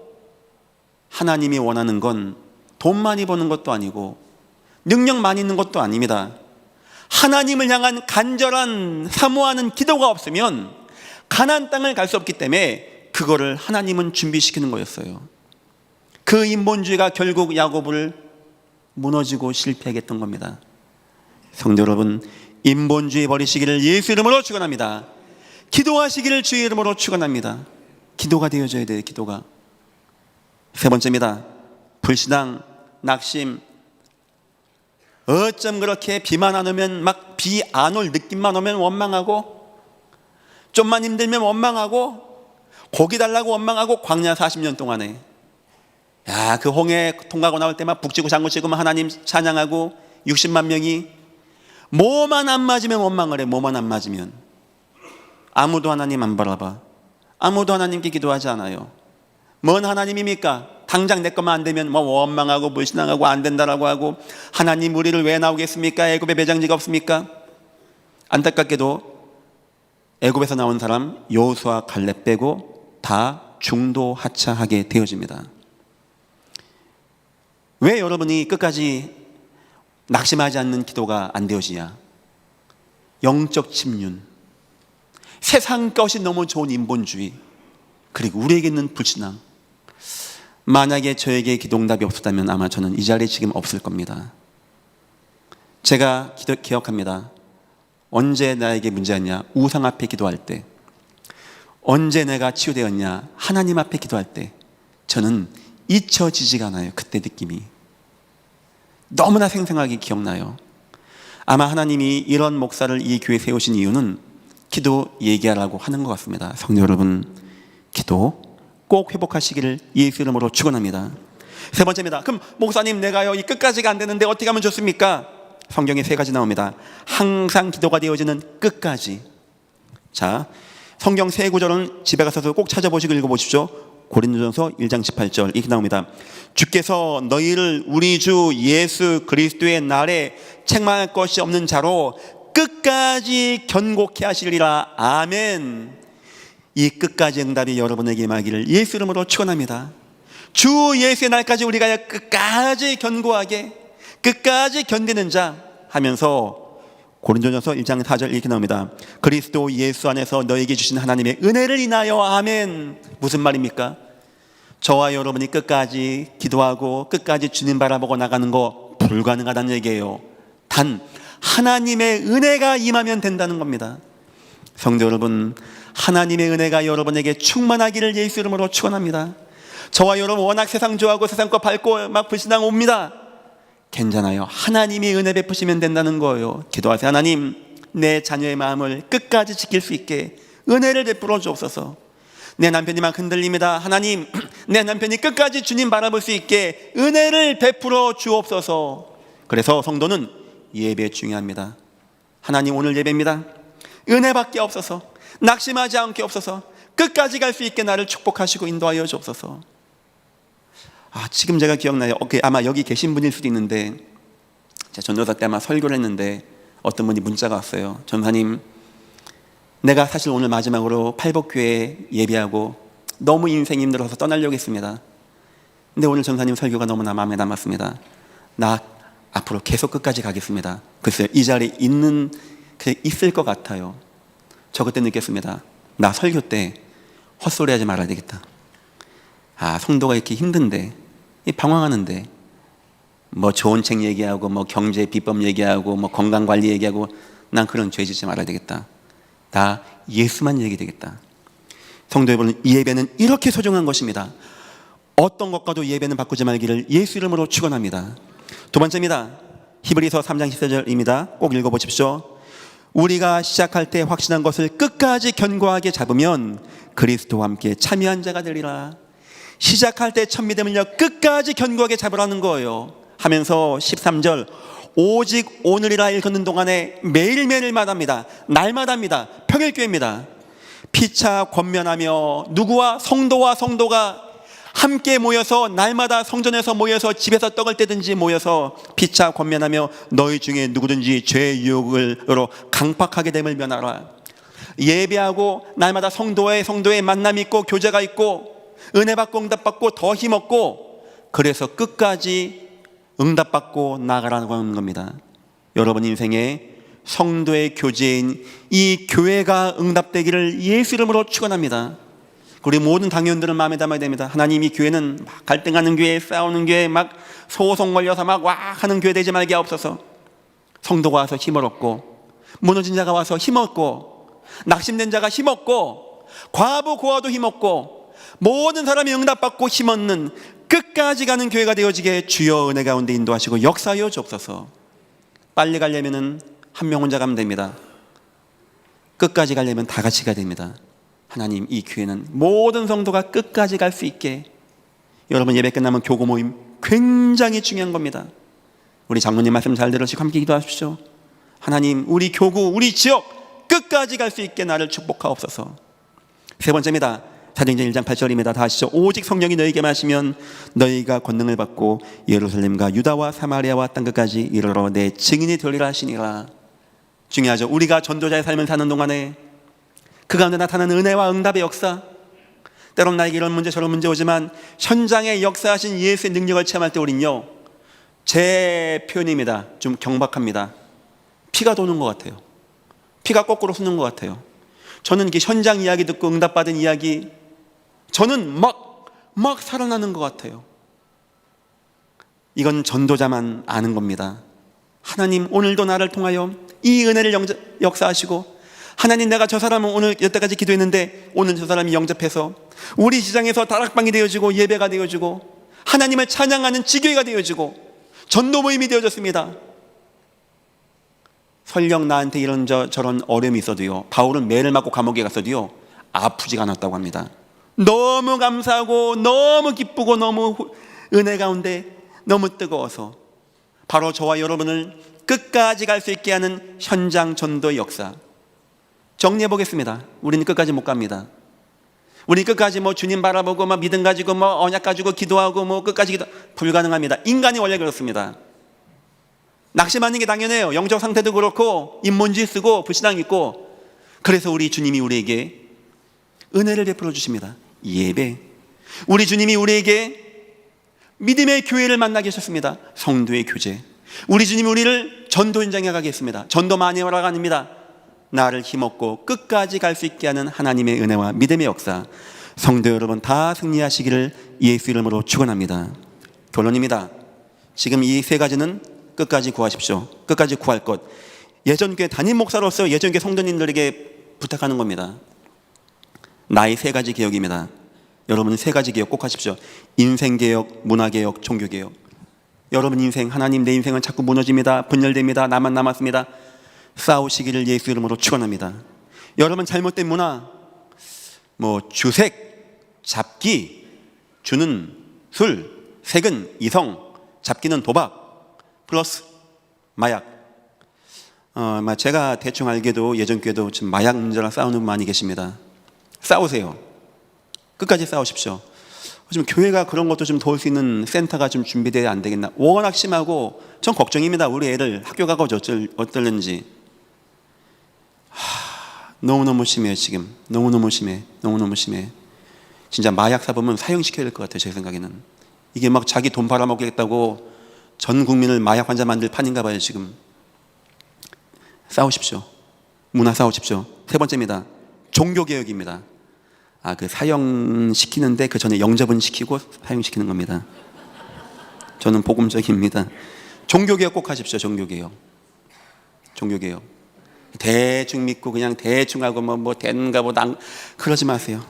하나님이 원하는 건 돈 많이 버는 것도 아니고 능력 많이 있는 것도 아닙니다. 하나님을 향한 간절한 사모하는 기도가 없으면 가나안 땅을 갈 수 없기 때문에 그거를 하나님은 준비시키는 거였어요. 그 인본주의가 결국 야곱을 무너지고 실패하게 했던 겁니다. 성도 여러분, 인본주의 버리시기를 예수 이름으로 축원합니다. 기도하시기를 주의 이름으로 축원합니다. 기도가 되어져야 돼요. 기도가. 세 번째입니다. 불신앙, 낙심. 어쩜 그렇게 비만 안 오면 막 비 안 올 느낌만 오면 원망하고, 좀만 힘들면 원망하고, 고기 달라고 원망하고, 광야 40년 동안에 그 홍해 통과하고 나올 때만 북치고 장구치고 하나님 찬양하고 60만 명이 뭐만 안 맞으면 원망을 해. 뭐만 안 맞으면. 아무도 하나님 안 바라봐. 아무도 하나님께 기도하지 않아요. 뭔 하나님입니까? 당장 내 것만 안 되면 뭐 원망하고 불신앙하고 안 된다라고 하고, 하나님 우리를 왜 나오겠습니까? 애굽에 매장지가 없습니까? 안타깝게도 애굽에서 나온 사람 여호수아 갈렙 빼고 다 중도 하차하게 되어집니다. 왜 여러분이 끝까지 낙심하지 않는 기도가 안 되어지냐? 영적 침륜, 세상 것이 너무 좋은 인본주의, 그리고 우리에게 있는 불신앙. 만약에 저에게 기도응답이 없었다면 아마 저는 이 자리에 지금 없을 겁니다. 제가 기억합니다. 언제 나에게 문제였냐? 우상 앞에 기도할 때. 언제 내가 치유되었냐? 하나님 앞에 기도할 때. 저는 잊혀지지가 않아요. 그때 느낌이 너무나 생생하게 기억나요. 아마 하나님이 이런 목사를 이 교회에 세우신 이유는 기도 얘기하라고 하는 것 같습니다. 성도 여러분, 기도 꼭 회복하시기를 예수 이름으로 축원합니다. 세 번째입니다. 그럼 목사님, 내가요 이 끝까지가 안 되는데 어떻게 하면 좋습니까? 성경에 세 가지 나옵니다. 항상 기도가 되어지는 끝까지. 자, 성경 세 구절은 집에 가서도 꼭 찾아보시고 읽어보십시오. 고린도전서 1장 18절 이렇게 나옵니다. 주께서 너희를 우리 주 예수 그리스도의 날에 책망할 것이 없는 자로 끝까지 견고케 하시리라. 아멘. 이 끝까지 응답이 여러분에게 임하기를 예수 이름으로 축원합니다. 주 예수의 날까지 우리가 끝까지 견고하게, 끝까지 견디는 자 하면서 고린도전서 1장 4절 이렇게 나옵니다. 그리스도 예수 안에서 너에게 주신 하나님의 은혜를 인하여. 아멘. 무슨 말입니까? 저와 여러분이 끝까지 기도하고 끝까지 주님 바라보고 나가는 거 불가능하다는 얘기예요. 단 하나님의 은혜가 임하면 된다는 겁니다. 성도 여러분, 하나님의 은혜가 여러분에게 충만하기를 예수 이름으로 축원합니다. 저와 여러분 워낙 세상 좋아하고 세상 거 밟고 막 불신앙 옵니다. 괜찮아요. 하나님이 은혜 베푸시면 된다는 거예요. 기도하세요. 하나님, 내 자녀의 마음을 끝까지 지킬 수 있게 은혜를 베풀어 주옵소서. 내 남편이 막 흔들립니다. 하나님, 내 남편이 끝까지 주님 바라볼 수 있게 은혜를 베풀어 주옵소서. 그래서 성도는 예배 중요합니다. 하나님, 오늘 예배입니다. 은혜밖에 없어서, 낙심하지 않게 없어서, 끝까지 갈 수 있게 나를 축복하시고 인도하여 주옵소서. 지금 제가 기억나요. 아마 여기 계신 분일 수도 있는데, 제가 전도사 때 아마 설교를 했는데 어떤 분이 문자가 왔어요. 전사님, 내가 사실 오늘 마지막으로 팔복교회 예배하고 너무 인생이 힘들어서 떠나려고 했습니다. 근데 오늘 전사님 설교가 너무나 마음에 남았습니다. 나 앞으로 계속 끝까지 가겠습니다. 글쎄요, 이 자리에 있을 것 같아요. 저 그때 느꼈습니다. 나 설교 때 헛소리 하지 말아야 되겠다. 성도가 이렇게 힘든데, 방황하는데 뭐 좋은 책 얘기하고 뭐 경제 비법 얘기하고 뭐 건강 관리 얘기하고 난 그런 죄 짓지 말아야 되겠다. 다 예수만 얘기 되겠다. 성도 여러분, 예배는 이렇게 소중한 것입니다. 어떤 것과도 예배는 바꾸지 말기를 예수 이름으로 축원합니다. 두 번째입니다. 히브리서 3장 14절입니다. 꼭 읽어보십시오. 우리가 시작할 때 확신한 것을 끝까지 견고하게 잡으면 그리스도와 함께 참여한 자가 되리라. 시작할 때 첫 믿음을요 끝까지 견고하게 잡으라는 거예요. 하면서 13절 오직 오늘이라 읽는 동안에 매일매일마다입니다. 날마다입니다. 평일교회입니다. 피차 권면하며 누구와 성도가 함께 모여서 날마다 성전에서 모여서 집에서 떡을 떼든지 모여서 피차 권면하며 너희 중에 누구든지 죄의 유혹으로 강팍하게 됨을 면하라. 예배하고 날마다 성도의 만남이 있고 교제가 있고 은혜 받고 응답 받고 더 힘없고 그래서 끝까지 응답 받고 나아가라고 하는 겁니다. 여러분 인생에 성도의 교제인 이 교회가 응답되기를 예수 이름으로 축원합니다. 우리 모든 당회원들은 마음에 담아야 됩니다. 하나님 이 교회는 막 갈등하는 교회, 싸우는 교회, 막 소송 걸려서 막 와 하는 교회 되지 말게 하옵소서. 성도가 와서 힘을 얻고 무너진 자가 와서 힘 얻고 낙심된 자가 힘 얻고 과부 고아도 힘 얻고 모든 사람이 응답받고 힘 얻는 끝까지 가는 교회가 되어지게 주여 은혜 가운데 인도하시고 역사하여 주옵소서. 빨리 가려면은 한 명 혼자 가면 됩니다. 끝까지 가려면 다 같이 가야 됩니다. 하나님 이 교회는 모든 성도가 끝까지 갈 수 있게 여러분 예배 끝나면 교구 모임 굉장히 중요한 겁니다. 우리 장로님 말씀 잘 들으시고 함께 기도하십시오. 하나님 우리 교구 우리 지역 끝까지 갈 수 있게 나를 축복하옵소서. 세 번째입니다. 사도행전 1장 8절입니다. 다 아시죠? 오직 성령이 너희에게 마시면 너희가 권능을 받고 예루살렘과 유다와 사마리아와 땅끝까지 이르러 내 증인이 되리라 하시니라. 중요하죠. 우리가 전도자의 삶을 사는 동안에 그 가운데 나타나는 은혜와 응답의 역사, 때론 나에게 이런 문제 저런 문제 오지만 현장에 역사하신 예수의 능력을 체험할 때 우린요 제 표현입니다. 좀 경박합니다. 피가 도는 것 같아요. 피가 거꾸로 솟는 것 같아요. 저는 이렇게 현장 이야기 듣고 응답받은 이야기 저는 막 살아나는 것 같아요. 이건 전도자만 아는 겁니다. 하나님 오늘도 나를 통하여 이 은혜를 역사하시고 하나님 내가 저 사람은 오늘 여태까지 기도했는데 오늘 저 사람이 영접해서 우리 시장에서 다락방이 되어지고 예배가 되어지고 하나님을 찬양하는 지교회가 되어지고 전도 모임이 되어졌습니다. 설령 나한테 이런 저런 어려움이 있어도요 바울은 매를 맞고 감옥에 갔어도요 아프지가 않았다고 합니다. 너무 감사하고 너무 기쁘고 너무 은혜 가운데 너무 뜨거워서 바로 저와 여러분을 끝까지 갈 수 있게 하는 현장 전도의 역사. 정리해 보겠습니다. 우리는 끝까지 못 갑니다. 우리 끝까지 뭐 주님 바라보고 막 믿음 가지고 뭐 언약 가지고 기도하고 뭐 끝까지 기도 불가능합니다. 인간이 원래 그렇습니다. 낙심하는 게 당연해요. 영적 상태도 그렇고 인문주의 쓰고 불신앙 있고. 그래서 우리 주님이 우리에게 은혜를 베풀어 주십니다. 예배. 우리 주님이 우리에게 믿음의 교회를 만나게 하셨습니다. 성도의 교제. 우리 주님이 우리를 전도 현장에 가게 했습니다. 전도 많이 하라가 아닙니다. 나를 힘없고 끝까지 갈 수 있게 하는 하나님의 은혜와 믿음의 역사. 성도 여러분 다 승리하시기를 예수 이름으로 축원합니다. 결론입니다. 지금 이 세 가지는 끝까지 구하십시오. 끝까지 구할 것. 예전교회 담임 목사로서 예전교회 성도님들에게 부탁하는 겁니다. 나의 세 가지 개혁입니다. 여러분은 세 가지 개혁 꼭 하십시오. 인생개혁, 문화개혁, 종교개혁. 여러분 인생, 하나님 내 인생은 자꾸 무너집니다. 분열됩니다. 나만 남았습니다. 싸우시기를 예수 이름으로 축원합니다. 여러분 잘못된 문화, 뭐 주색, 잡기, 주는 술, 색은 이성, 잡기는 도박, 플러스 마약. 제가 대충 알게도 예전 교회도 지금 마약 문제랑 싸우는 분 많이 계십니다. 싸우세요. 끝까지 싸우십시오. 지금 교회가 그런 것도 좀 도울 수 있는 센터가 좀 준비돼야 안 되겠나. 워낙 심하고 전 걱정입니다. 우리 애들 학교 가고 어떨는지. 너무너무 심해요. 지금 너무너무 심해. 진짜 마약 사범은 사형시켜야 될 것 같아요. 제 생각에는. 이게 막 자기 돈 팔아먹겠다고 전 국민을 마약 환자 만들 판인가 봐요. 지금 싸우십시오. 문화 싸우십시오. 세 번째입니다. 종교개혁입니다. 그 사형시키는데 그 전에 영접은 시키고 사형시키는 겁니다. 저는 복음적입니다. 종교개혁 꼭 하십시오. 종교개혁. 대충 믿고 그냥 대충 하고 뭐 되는가 보다 그러지 마세요.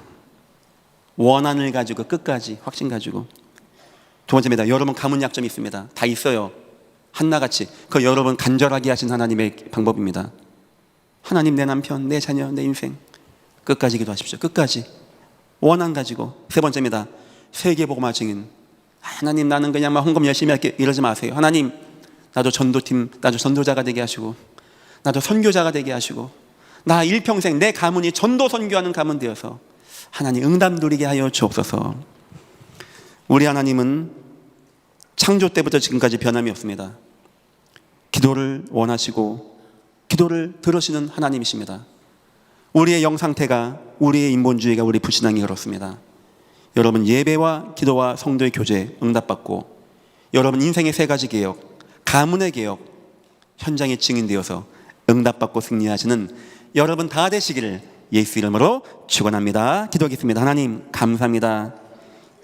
원한을 가지고 끝까지 확신 가지고. 두 번째입니다. 여러분 가문 약점이 있습니다. 다 있어요. 한나같이. 그 여러분 간절하게 하신 하나님의 방법입니다. 하나님, 내 남편, 내 자녀, 내 인생 끝까지 기도하십시오. 끝까지 원한 가지고. 세 번째입니다. 세계복음화 증인. 하나님, 나는 그냥 막 헌금 열심히 할게 이러지 마세요. 하나님, 나도 전도자가 되게 하시고, 나도 선교자가 되게 하시고, 나 일평생 내 가문이 전도 선교하는 가문 되어서 하나님 응답 누리게 하여 주옵소서. 우리 하나님은 창조 때부터 지금까지 변함이 없습니다. 기도를 원하시고 기도를 들으시는 하나님이십니다. 우리의 영상태가, 우리의 인본주의가 우리 불신앙이 그렇습니다. 여러분 예배와 기도와 성도의 교제 응답받고, 여러분 인생의 세 가지 개혁, 가문의 개혁 현장에 증인되어서 응답받고 승리하시는 여러분 다 되시기를 예수 이름으로 축원합니다. 기도하겠습니다. 하나님 감사합니다.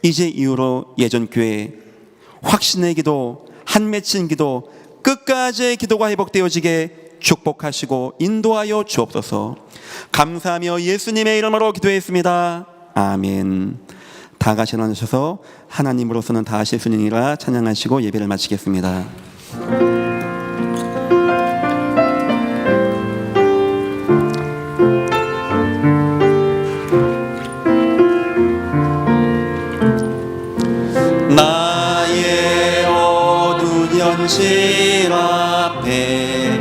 이제 이후로 예전 교회 확신의 기도, 한 맺힌 기도, 끝까지의 기도가 회복되어지게 축복하시고 인도하여 주옵소서. 감사하며 예수님의 이름으로 기도했습니다. 아멘. 다 같이 일어나셔서 하나님으로서는 다 하실 수 있느니라 찬양하시고 예배를 마치겠습니다. 나의 어두운 현실 앞에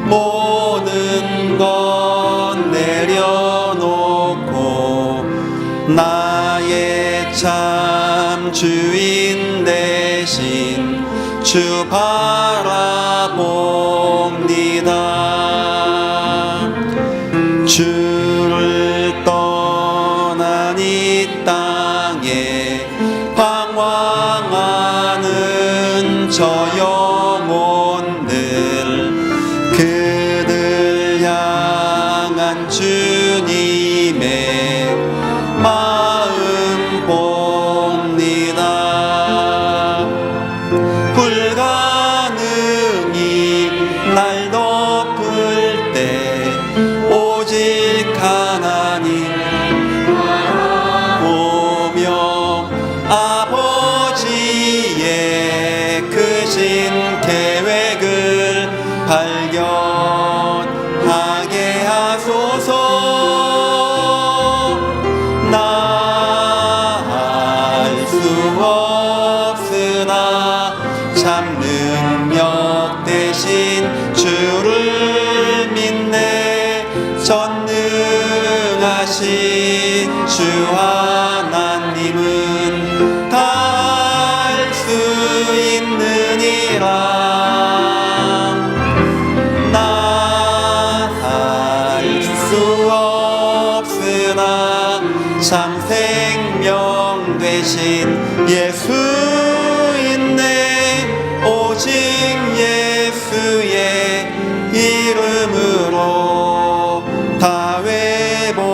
모든 건 내려놓고 나의 참 주인 대신 주 바라봅니다. 주를 떠난 이 땅에 방황하는 저 영혼들, 그들 향한 주님의 마음 봅니다. 불가능이 날 덮을 때 오직 하나님 보며 아버지의 크신 계획을 발견하게 하소서. 나 알 수 없으나 참 능력 대신 주를 믿네. 전능하신 주 하나님은 다 할 수 있느니라. 나 할 수 없으나 참 생명 되신 예수 있네. 오직 예수의 이름으로 다 회복되리라.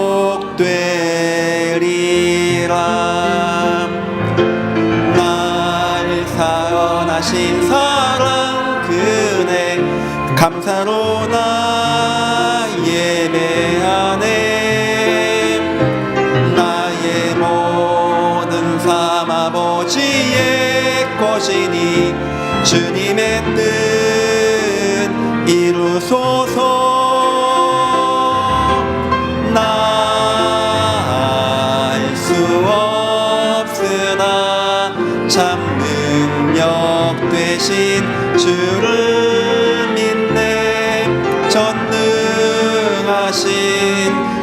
날 사랑하신 사랑 그네 감사로 나 예배하네. 나의 모든 삶 아버지의 것이니 주님의 뜻 이루소서. 나 알 수 없으나 참 능력 되신 주를 믿네. 전능하신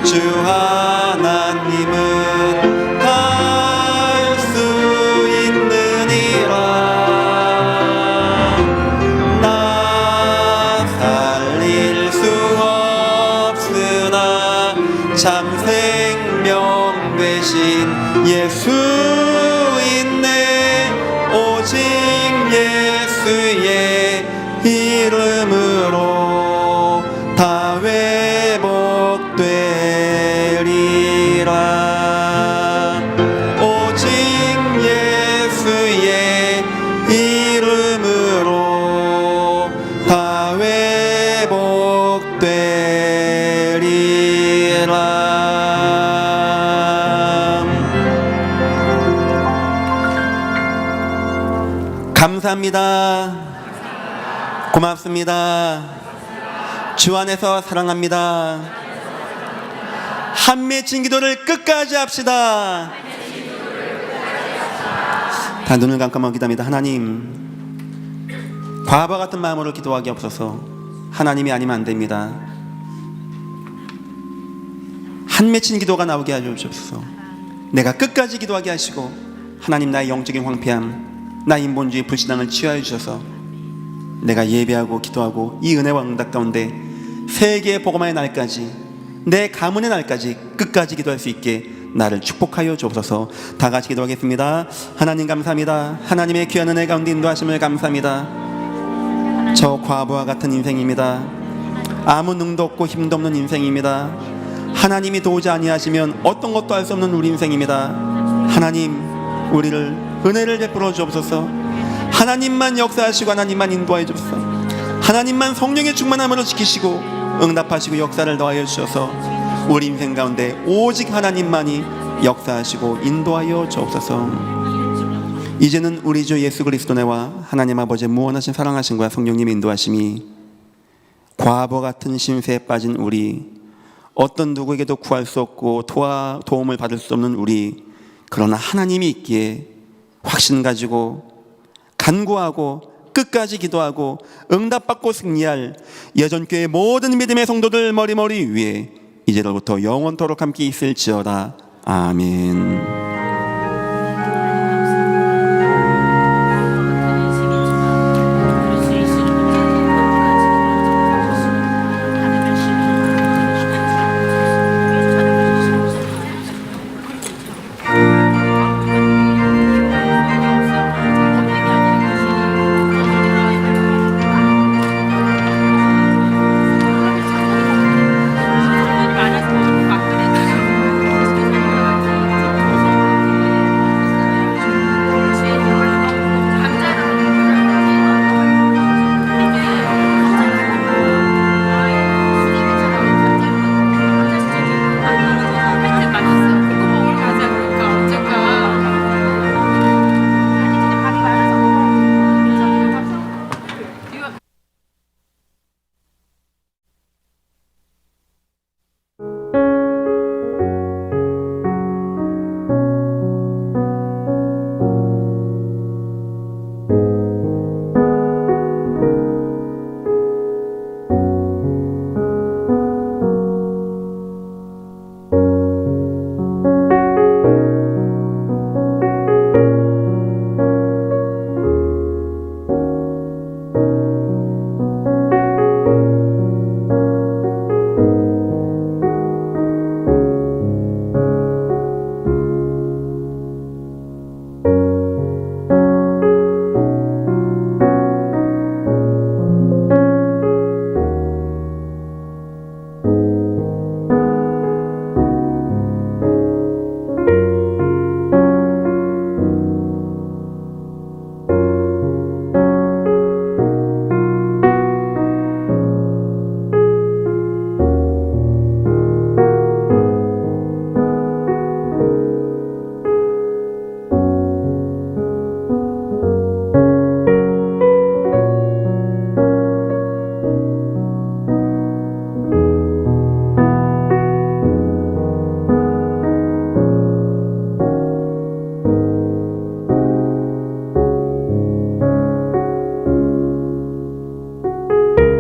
주 하나님은 다 할 수 있느니라. 나 살릴 수 없으나 참 생명 되신 예수 있네. 오직 예수의 이름으로 다 회복되리라. 오직 예수의 이름으로 이름으로 다 회복되리라. 감사합니다. 고맙습니다. 주 안에서 사랑합니다. 한 맺힌 기도를 끝까지 합시다. 다 눈을 감고 기도합니다. 하나님, 과부와 같은 마음으로 기도하기 없어서 하나님이 아니면 안 됩니다. 한 맺힌 기도가 나오게 하시옵소서. 내가 끝까지 기도하게 하시고 하나님, 나의 영적인 황폐함, 나의 인본주의 불신앙을 치유하여 주셔서 내가 예배하고 기도하고 이 은혜와 응답 가운데 세계의 복음화의 날까지, 내 가문의 날까지 끝까지 기도할 수 있게 나를 축복하여 주옵소서. 다 같이 기도하겠습니다. 하나님 감사합니다. 하나님의 귀한 은혜 가운데 인도하심을 감사합니다. 저 과부와 같은 인생입니다. 아무 능도 없고 힘도 없는 인생입니다. 하나님이 도우지 아니하시면 어떤 것도 할 수 없는 우리 인생입니다. 하나님, 우리를 은혜를 베풀어 주옵소서. 하나님만 역사하시고 하나님만 인도하여 주옵소서. 하나님만 성령의 충만함으로 지키시고 응답하시고 역사를 더하여 주셔서 우리 인생 가운데 오직 하나님만이 역사하시고 인도하여 주옵소서. 이제는 우리 주 예수 그리스도 내와 하나님 아버지의 무한하신 사랑하심과 성령님의 인도하심이 과부 같은 신세에 빠진 우리, 어떤 누구에게도 구할 수 없고 도움을 받을 수 없는 우리, 그러나 하나님이 있기에 확신 가지고 간구하고 끝까지 기도하고 응답받고 승리할 여전교회 모든 믿음의 성도들 머리머리 위에 이제로부터 영원토록 함께 있을지어다. 아멘.